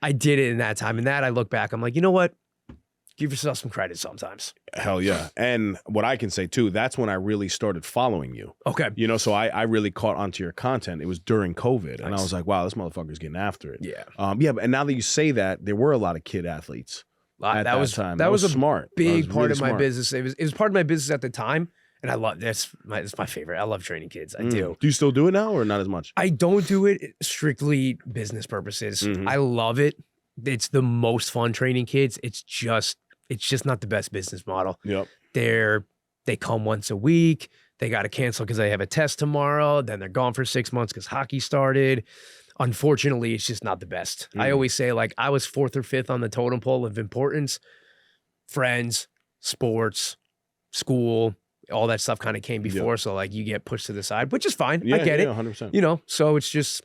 I did it in that time. And that I look back, I'm like, you know what? Give yourself some credit sometimes. Hell yeah. And what I can say too, that's when I really started following you. Okay. You know, so I really caught onto your content. It was during COVID. And I was like, wow, this motherfucker's getting after it. Yeah. Yeah. And now that you say that, there were a lot of kid athletes at that time. That was a smart. Big part really of my smart. business. It was part of my business at the time. And I love it's my favorite. I love training kids. I do. Do you still do it now or not as much? I don't do it strictly business purposes. Mhm. I love it. It's the most fun training kids. It's just not the best business model. Yep. They come once a week. They got to cancel because they have a test tomorrow. Then they're gone for 6 months because hockey started. Unfortunately, it's just not the best. I always say, like, I was 4th or 5th on the totem pole of importance. Friends, sports, school, all that stuff kind of came before. So like you get pushed to the side, which is fine. I get it. 100%. You know, so it's just.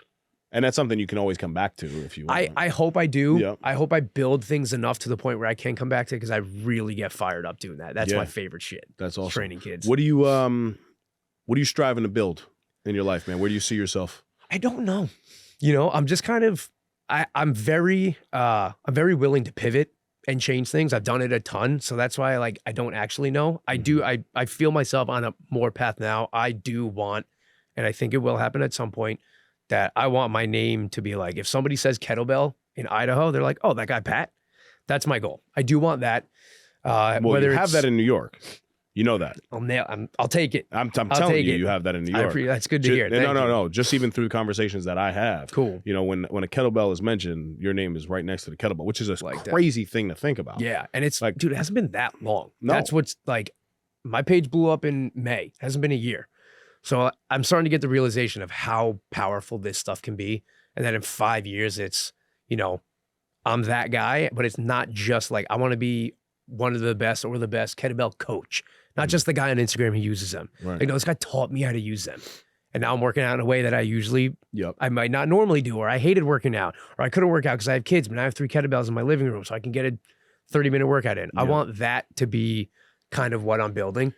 And that's something you can always come back to if you want. I hope I do. Yep. I hope I build things enough to the point where I can come back to it because I really get fired up doing that. That's Yeah. my favorite shit. That's awesome. Training kids. What are you striving to build in your life, man? Where do you see yourself? I don't know. You know, I'm just kind of I'm very willing to pivot and change things. I've done it a ton. So that's why I don't actually know. I feel myself on a more path now. I do want, and I think it will happen at some point, that I want my name to be like, if somebody says kettlebell in Idaho, they're like, oh, that guy Pat. That's my goal. I do want that. Well, whether you have that in New York. You know that. I'll take it. I'm telling you, you have that in New York. That's good to hear. No. Just even through conversations that I have. Cool. You know, when a kettlebell is mentioned, your name is right next to the kettlebell, which is a crazy thing to think about. Yeah. And it's like, dude, it hasn't been that long. No. That's what's like, my page blew up in May. It hasn't been a year. So I'm starting to get the realization of how powerful this stuff can be. And then in 5 years, it's, you know, I'm that guy, but it's not just like, I want to be one of the best or the best kettlebell coach, not just the guy on Instagram who uses them. Right. Like, no, this guy taught me how to use them. And now I'm working out in a way that Yep. I might not normally do, or I hated working out, or I couldn't work out because I have kids, but I have 3 kettlebells in my living room so I can get a 30-minute workout in. I want that to be kind of what I'm building,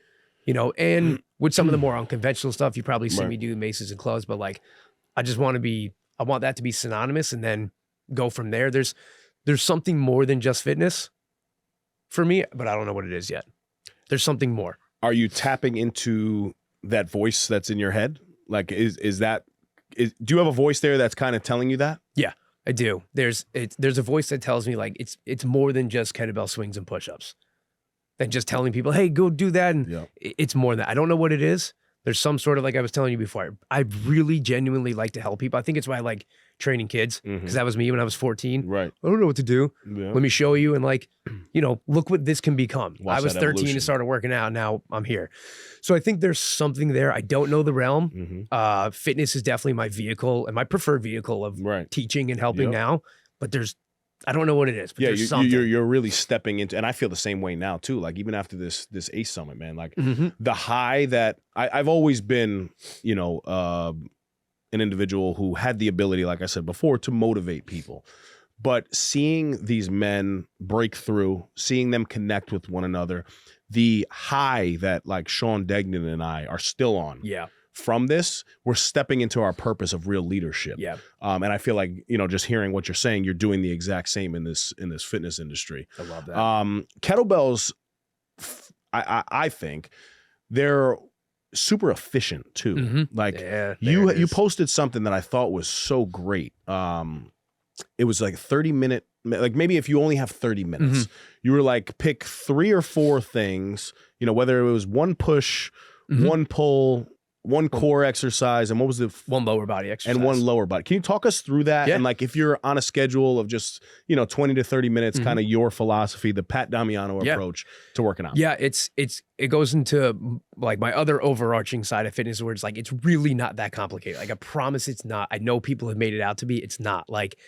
you know, and with some of the more unconventional stuff, you probably see me do maces and clothes, but like, I want that to be synonymous and then go from there. There's something more than just fitness for me, but I don't know what it is yet. There's something more. Are you tapping into that voice that's in your head? Like, do you have a voice there that's kind of telling you that? Yeah, I do. There's a voice that tells me like, it's more than just kettlebell swings and push-ups. Than just telling people, hey, go do that. And it's more than that. I don't know what it is. There's some sort of, like I was telling you before, I really genuinely like to help people. I think it's why I like training kids, because that was me when I was 14. Right. I don't know what to do. Yeah. Let me show you. And like, you know, look what this can become. Watch I was 13 evolution. and started working out. Now I'm here. So I think there's something there. I don't know the realm. Fitness is definitely my vehicle and my preferred vehicle of teaching and helping now. But I don't know what it is, but there's something. You're really stepping into, and I feel the same way now too. Like even after this ACE Summit, man, like the high that I've always been, you know, an individual who had the ability, like I said before, to motivate people. But seeing these men break through, seeing them connect with one another, the high that like Sean Degnan and I are still on. Yeah. From this, we're stepping into our purpose of real leadership. Yeah. And I feel like, you know, just hearing what you're saying, you're doing the exact same in this fitness industry. I love that. Kettlebells, I think they're super efficient too. Like you posted something that I thought was so great. It was like 30-minute, like maybe if you only have 30 minutes, you were like, pick 3 or 4 things, you know, whether it was one push, one pull, one core exercise, and what was the one lower body exercise and one lower body. Can you talk us through that? And like, if you're on a schedule of just, you know, 20 to 30 minutes, kind of your philosophy, the Pat Damiano approach to working out. Yeah, it goes into like my other overarching side of fitness where it's like, it's really not that complicated. Like I promise it's not. I know people have made it out to be. It's not. Like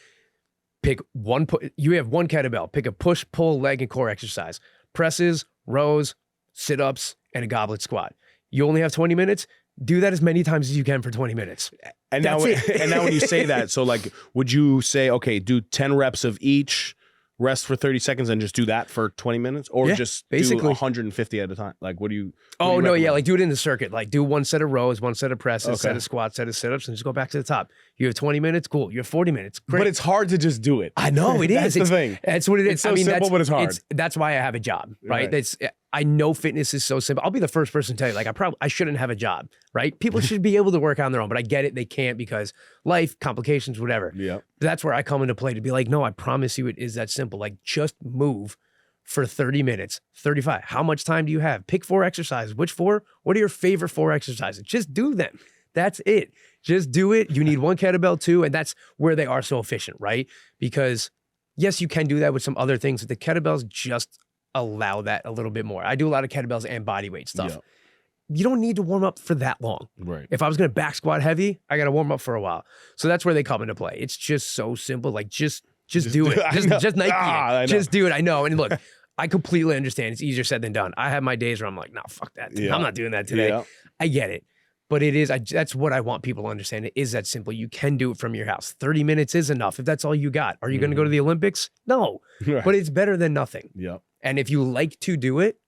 pick one, you have one kettlebell, pick a push, pull, leg, and core exercise, presses, rows, sit-ups, and a goblet squat. You only have 20 minutes. Do that as many times as you can for 20 minutes. And now when you say that, so like, would you say, okay, do 10 reps of each rest for 30 seconds and just do that for 20 minutes, or Yeah, just basically. do 150 at a time? Like, what do you? Oh, do no, you yeah, recommend? like do it in the circuit. Like do one set of rows, one set of presses, Okay. set of squats, set of sit-ups, and just go back to the top. You have 20 minutes, cool. You have 40 minutes, great. But it's hard to just do it. I know it is. That's the thing. That's what it is. It's so simple, but it's hard. That's why I have a job, right? Right. I know fitness is so simple. I'll be the first person to tell you, like, I shouldn't have a job, right? People should be able to work on their own, but I get it. They can't because life, complications, whatever. Yeah. That's where I come into play to be like, no, I promise you it is that simple. Like, just move for 30 minutes, 35. How much time do you have? Pick 4 exercises. Which 4? What are your favorite 4 exercises? Just do them. That's it. Just do it. You need 1 kettlebell too, and that's where they are so efficient, right? Because yes, you can do that with some other things, but the kettlebells just allow that a little bit more. I do a lot of kettlebells and body weight stuff. Yeah. You don't need to warm up for that long. Right. If I was going to back squat heavy, I got to warm up for a while. So that's where they come into play. It's just so simple. Like just do it. Just Nike it. Just do it. I know. And look, I completely understand. It's easier said than done. I have my days where I'm like, no, fuck that. Yeah. I'm not doing that today. Yeah. I get it. But it is, that's what I want people to understand. It is that simple. You can do it from your house. 30 minutes is enough if that's all you got. Are you going to go to the Olympics? No. Right. But it's better than nothing. Yeah. And if you like to do it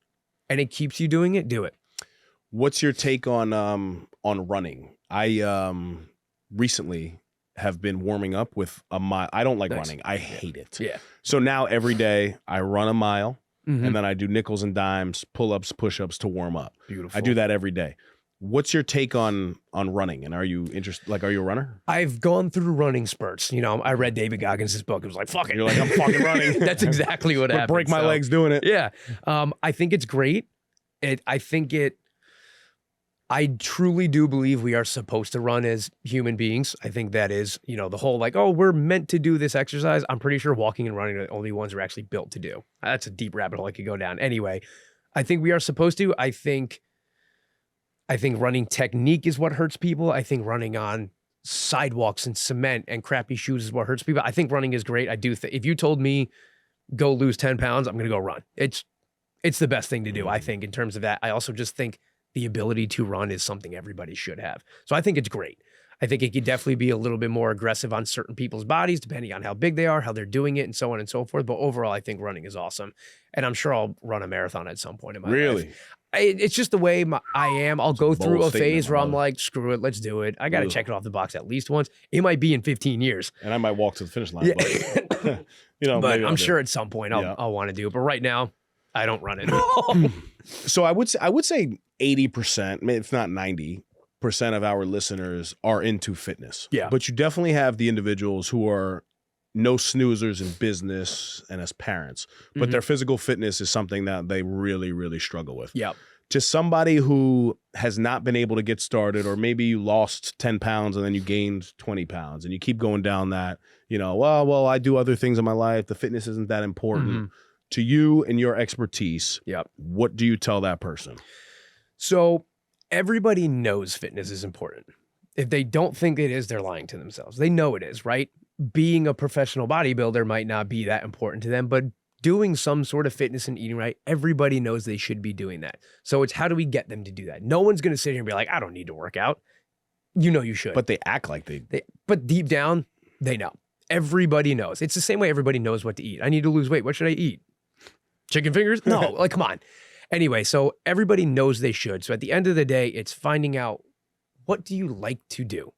and it keeps you doing it, do it. What's your take on running? I recently have been warming up with a mile. I don't like Nice. running. I hate it. Yeah. So now every day I run a mile Mhm. and then I do nickels and dimes, pull-ups, push-ups to warm up. Beautiful. I do that every day. What's your take on running? And are you interested? Like, are you a runner? I've gone through running spurts. You know, I read David Goggins' book. It was like, fuck it. You're like, I'm fucking running. That's exactly what I'm gonna happened. break my So, legs doing it. Yeah. I think it's great. I truly do believe we are supposed to run as human beings. I think that is, you know, the whole like, oh, we're meant to do this exercise. I'm pretty sure walking and running are the only ones we're actually built to do. That's a deep rabbit hole I could go down. Anyway, I think we are supposed to. I think running technique is what hurts people. I think running on sidewalks and cement and crappy shoes is what hurts people. I think running is great. I do think if you told me go lose 10 pounds, I'm going to go run. It's the best thing to do, I think, in terms of that. I also just think the ability to run is something everybody should have. So I think it's great. I think it could definitely be a little bit more aggressive on certain people's bodies, depending on how big they are, how they're doing it, and so on and so forth. But overall, I think running is awesome. And I'm sure I'll run a marathon at some point in my life. Really? It's just the way I am. I'll go through bold a phase statement, where I'm brother. like, screw it, let's do it. I got to Ugh. check it off the box at least once. It might be in 15 years. And I might walk to the finish line. Yeah. But, you know, But maybe I'll I'm do sure it. at some point Yeah. I'll want to do it. But right now, I don't run it. So I would say 80%, if not 90% of our listeners are into fitness. Yeah. But you definitely have the individuals who are no snoozers in business and as parents, but Mhm. their physical fitness is something that they really, really struggle with. Yep. To somebody who has not been able to get started, or maybe you lost 10 pounds and then you gained 20 pounds and you keep going down that, you know, well, I do other things in my life. The fitness isn't that important. Mhm. To you and your expertise, Yep. what do you tell that person? So everybody knows fitness is important. If they don't think it is, they're lying to themselves. They know it is, right? Being a professional bodybuilder might not be that important to them, but doing some sort of fitness and eating right, everybody knows they should be doing that. So it's how do we get them to do that? No one's going to sit here and be like, I don't need to work out. You know you should. But they act like But deep down, they know. Everybody knows. It's the same way everybody knows what to eat. I need to lose weight. What should I eat? Chicken fingers? No, like, come on. Anyway, so everybody knows they should. So at the end of the day, it's finding out, what do you like to do?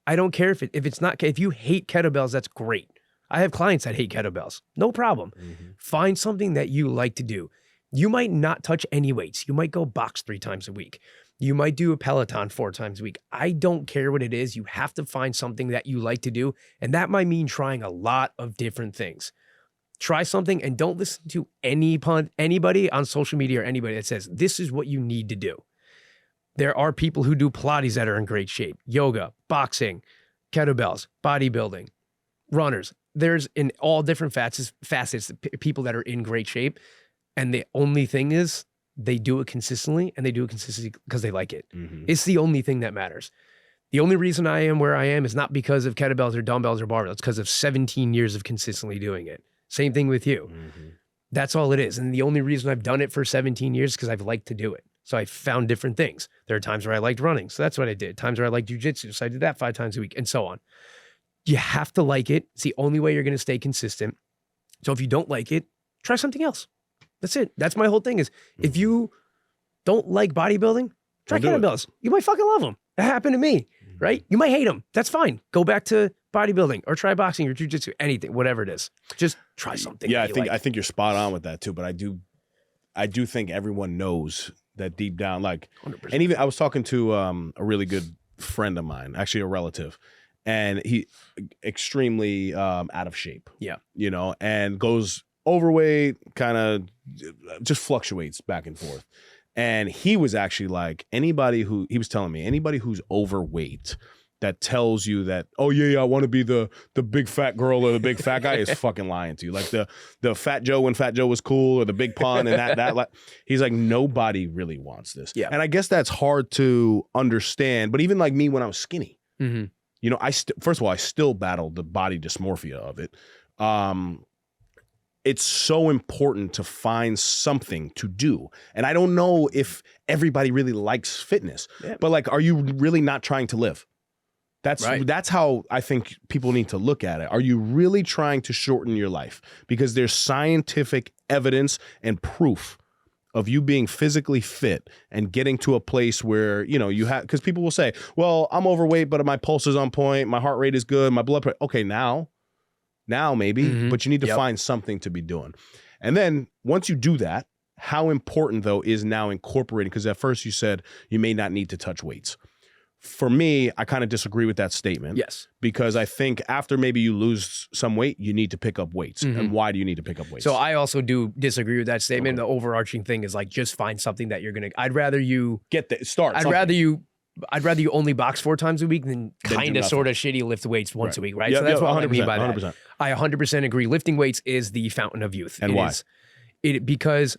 I don't care if you hate kettlebells, that's great. I have clients that hate kettlebells. No problem. Find something that you like to do. You might not touch any weights. You might go box 3 times a week. You might do a Peloton 4 times a week. I don't care what it is. You have to find something that you like to do. And that might mean trying a lot of different things. Try something and don't listen to anybody on social media or anybody that says, this is what you need to do. There are people who do Pilates that are in great shape, yoga, boxing, kettlebells, bodybuilding, runners. There's in all different facets people that are in great shape. And the only thing is they do it consistently, and they do it consistently because they like it. It's the only thing that matters. The only reason I am where I am is not because of kettlebells or dumbbells or barbells. It's because of 17 years of consistently doing it. Same thing with you. That's all it is. And the only reason I've done it for 17 years is because I've liked to do it. So I found different things. There are times where I liked running. So that's what I did. Times where I liked jujitsu. So I did that 5 times a week and so on. You have to like it. It's the only way you're going to stay consistent. So if you don't like it, try something else. That's it. That's my whole thing is if you don't like bodybuilding, try kettlebells. You might fucking love them. That happened to me, right? You might hate them. That's fine. Go back to bodybuilding or try boxing or jiu-jitsu, anything, whatever it is. Just try something. Yeah, I think you're spot on with that too. But I do think everyone knows that deep down, like, 100%. And even I was talking to a really good friend of mine, actually a relative, and he extremely out of shape. Yeah, you know, and goes overweight, kind of just fluctuates back and forth. And he was actually like, he was telling me anybody who's overweight that tells you that, oh yeah, I want to be the big fat girl or the big fat guy is fucking lying to you. Like the Fat Joe when Fat Joe was cool, or the big pun and that like, he's like, nobody really wants this. Yeah. And I guess that's hard to understand. But even like me when I was skinny, you know, first of all, I still battled the body dysmorphia of it. It's so important to find something to do. And I don't know if everybody really likes fitness, but like, are you really not trying to live? That's how I think people need to look at it. Are you really trying to shorten your life? Because there's scientific evidence and proof of you being physically fit and getting to a place where, you know, you have, because people will say, well, I'm overweight, but my pulse is on point, my heart rate is good, my blood pressure. Okay, now maybe, but you need to find something to be doing. And then once you do that, how important though is now incorporating, because at first you said you may not need to touch weights. For me, I kind of disagree with that statement. Yes. Because I think after maybe you lose some weight, you need to pick up weights. And why do you need to pick up weights? So I also do disagree with that statement. Okay. The overarching thing is like, just find something that you're going to, I'd rather you start. I'd rather you only box 4 times a week than kind of sort of shitty lift weights once a week, right? So that's what I mean by that. 100%. I 100% agree. Lifting weights is the fountain of youth. And why? Because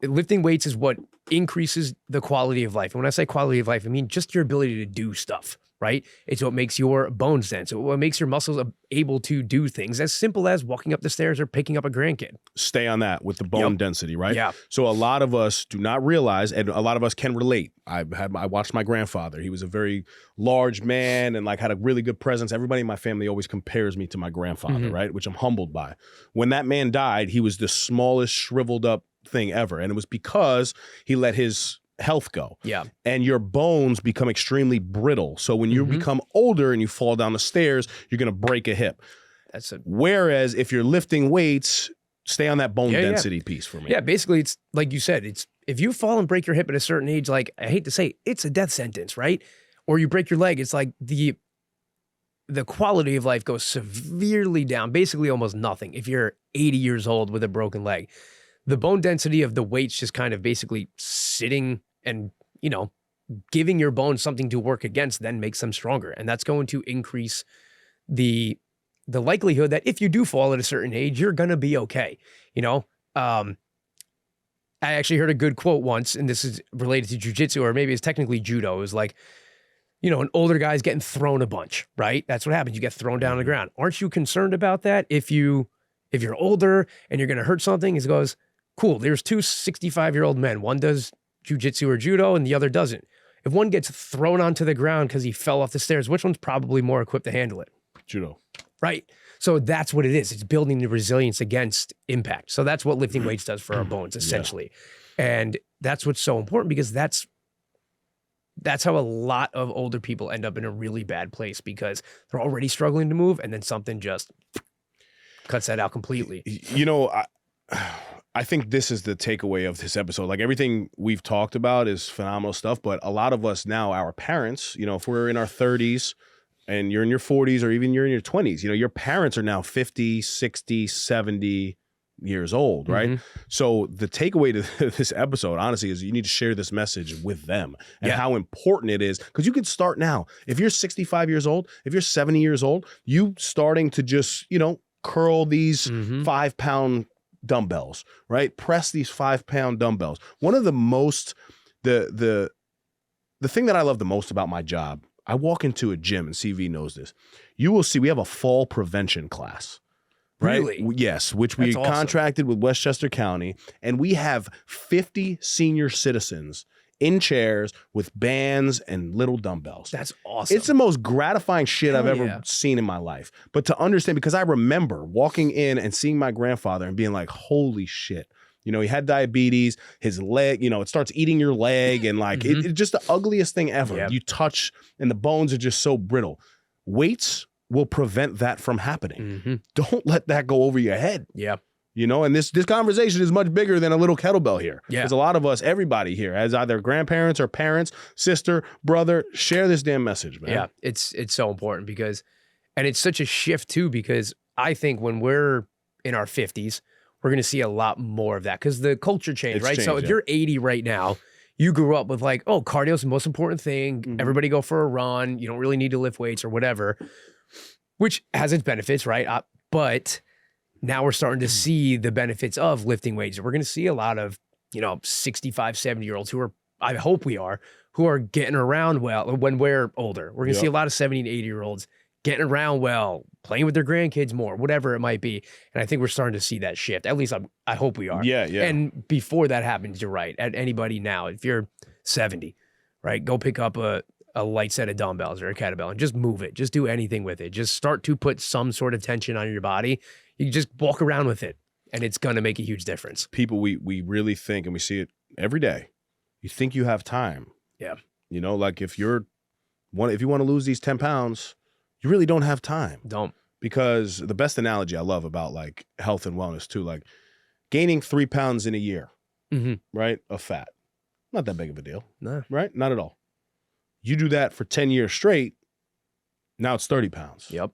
lifting weights is what increases the quality of life. And when I say quality of life, I mean just your ability to do stuff, right? It's what makes your bones dense. It's what makes your muscles able to do things as simple as walking up the stairs or picking up a grandkid. Stay on that with the bone density, right? Yeah. So a lot of us do not realize, and a lot of us can relate. I watched my grandfather. He was a very large man and like had a really good presence. Everybody in my family always compares me to my grandfather, right? Which I'm humbled by. When that man died, he was the smallest, shriveled up thing ever. And it was because he let his health go. Yeah. And your bones become extremely brittle. So when you become older and you fall down the stairs, you're going to break a hip. Whereas if you're lifting weights, stay on that bone density piece for me. Yeah, basically it's like you said, it's if you fall and break your hip at a certain age, like I hate to say, it's a death sentence, right? Or you break your leg, it's like the quality of life goes severely down, basically almost nothing if you're 80 years old with a broken leg. The bone density of the weights just kind of basically sitting and, you know, giving your bones something to work against then makes them stronger. And that's going to increase the likelihood that if you do fall at a certain age, you're going to be okay. You know, I actually heard a good quote once, and this is related to jiu-jitsu, or maybe it's technically judo. It was like, you know, an older guy's getting thrown a bunch, right? That's what happens. You get thrown down on the ground. Aren't you concerned about that? If you're older and you're going to hurt something, it goes, cool, there's 2 65-year-old men. One does jiu-jitsu or judo and the other doesn't. If one gets thrown onto the ground because he fell off the stairs, which one's probably more equipped to handle it? Judo. Right. So that's what it is. It's building the resilience against impact. So that's what lifting weights does for our bones, essentially. Yeah. And that's what's so important, because that's how a lot of older people end up in a really bad place, because they're already struggling to move and then something just cuts that out completely. You know, I think this is the takeaway of this episode. Like, everything we've talked about is phenomenal stuff, but a lot of us now, our parents, you know, if we're in our 30s and you're in your 40s or even you're in your 20s, you know, your parents are now 50, 60, 70 years old, right? So the takeaway to this episode, honestly, is you need to share this message with them and how important it is, because you can start now. If you're 65 years old, if you're 70 years old, you starting to just, you know, curl these 5-pound dumbbells, right? Press these 5-pound dumbbells. One of the most, the thing that I love the most about my job, I walk into a gym, and CV knows this. You will see we have a fall prevention class, right? Really? Yes, which we contracted with Westchester County, and we have 50 senior citizens in chairs with bands and little dumbbells. That's awesome. It's the most gratifying shit I've Hell ever seen in my life. But to understand, because I remember walking in and seeing my grandfather and being like, holy shit. You know, he had diabetes, his leg, you know, it starts eating your leg and like, it's just the ugliest thing ever. Yep. You touch and the bones are just so brittle. Weights will prevent that from happening. Don't let that go over your head. Yeah. You know, and this conversation is much bigger than a little kettlebell here. Yeah. There's a lot of us, everybody here, as either grandparents or parents, sister, brother, share this damn message, man. Yeah, it's so important because, and it's such a shift too, because I think when we're in our 50s, we're going to see a lot more of that because the culture changed, right? So if you're 80 right now, you grew up with like, oh, cardio is the most important thing. Everybody go for a run. You don't really need to lift weights or whatever, which has its benefits, right? But now we're starting to see the benefits of lifting weights. We're going to see a lot of, 65, 70-year-olds who are, I hope we are, who are getting around well when we're older. We're going to see a lot of 70 and 80-year-olds getting around well, playing with their grandkids more, whatever it might be. And I think we're starting to see that shift. At least I hope we are. Yeah. And before that happens, you're right. At anybody now, if you're 70, right, go pick up a light set of dumbbells or a kettlebell and just move it. Just do anything with it. Just start to put some sort of tension on your body. You can just walk around with it and it's going to make a huge difference. People, we really think, and we see it every day, you think you have time. Yeah. You know, like if you want to lose these 10 pounds, you really don't have time. Don't. Because the best analogy I love about like health and wellness too, like gaining 3 pounds in a year, right, of fat, not that big of a deal. No. Right? Not at all. You do that for 10 years straight, now it's 30 pounds. Yep.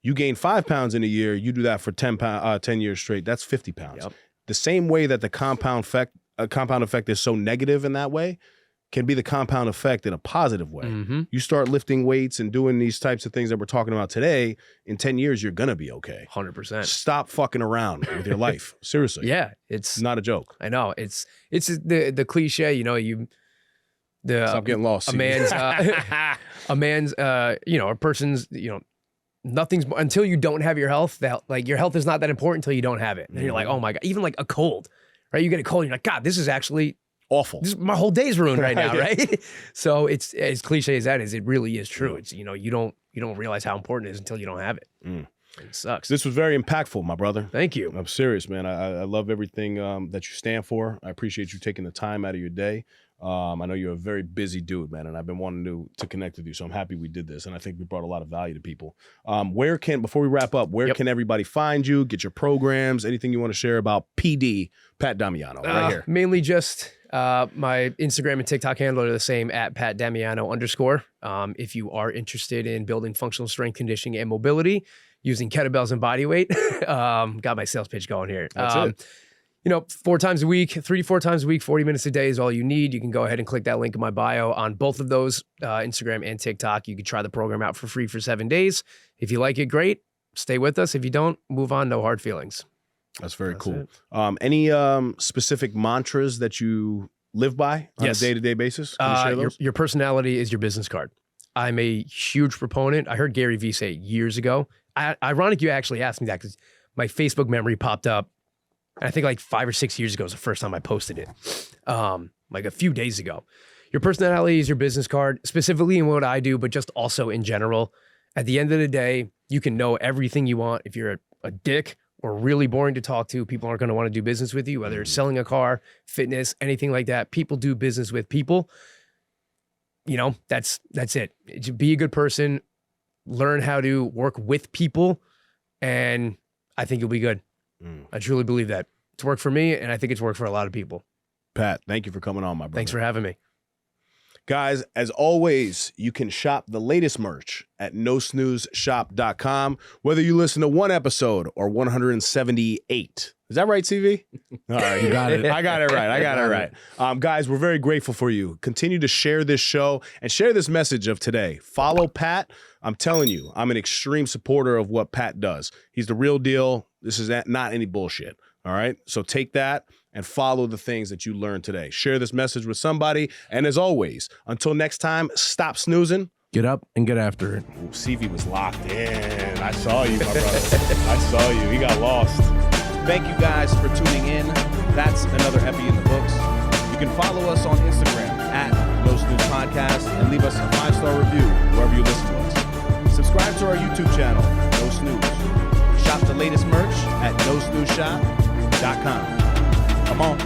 You gain 5 pounds in a year, you do that for 10 years straight, that's 50 pounds. Yep. The same way that the compound effect is so negative in that way can be the compound effect in a positive way. You start lifting weights and doing these types of things that we're talking about today, in 10 years, you're going to be okay. 100%. Stop fucking around with your life. Seriously. Yeah. It's not a joke. I know. It's the cliche, Stop getting lost. A person's, nothing's until you don't have your health, that like your health is not that important until you don't have it. And you're like, oh my God, even like a cold, right? You get a cold, and you're like, God, this is actually awful. My whole day's ruined right now, right? So it's as cliche as that is, it really is true. It's, you don't realize how important it is until you don't have it. It sucks. This was very impactful, my brother. Thank you. I'm serious, man. I love everything that you stand for. I appreciate you taking the time out of your day. I know you're a very busy dude, man, and I've been wanting to connect with you, so I'm happy we did this, and I think we brought a lot of value to people. Before we wrap up, where can everybody find you, get your programs, anything you want to share about PD, Pat Damiano, right here? Mainly just my Instagram and TikTok handle are the same, at Pat Damiano _. If you are interested in building functional strength, conditioning, and mobility using kettlebells and body weight, got my sales pitch going here. That's it. 4 times a week, 3 to 4 times a week, 40 minutes a day is all you need. You can go ahead and click that link in my bio on both of those, Instagram and TikTok. You can try the program out for free for 7 days. If you like it, great. Stay with us. If you don't, move on. No hard feelings. That's very cool. Any specific mantras that you live by on a day-to-day basis? Can you share those? Your personality is your business card. I'm a huge proponent. I heard Gary Vee say it years ago. Ironic you actually asked me that because my Facebook memory popped up. I think like 5 or 6 years ago was the first time I posted it, like a few days ago. Your personality is your business card, specifically in what I do, but just also in general. At the end of the day, you can know everything you want. If you're a dick or really boring to talk to, people aren't going to want to do business with you, whether it's selling a car, fitness, anything like that. People do business with people. That's it. Be a good person, learn how to work with people, and I think you'll be good. I truly believe that. It's worked for me, and I think it's worked for a lot of people. Pat, thank you for coming on, my brother. Thanks for having me. Guys, as always, you can shop the latest merch at nosnoozeshop.com, whether you listen to 1 episode or 178. Is that right, CV? All right, you got it. I got it right. Guys, we're very grateful for you. Continue to share this show and share this message of today. Follow Pat. I'm telling you, I'm an extreme supporter of what Pat does. He's the real deal. This is not any bullshit. All right. So take that and follow the things that you learned today. Share this message with somebody. And as always, until next time, stop snoozing. Get up and get after it. Ooh, CV was locked in. I saw you, my brother. I saw you. He got lost. Thank you guys for tuning in. That's another Epi in the books. You can follow us on Instagram Snooze Podcast and leave us a 5-star review wherever you listen to us. Subscribe to our YouTube channel, No Snooze. Shop the latest merch at nosnoozeshop.com. Come on.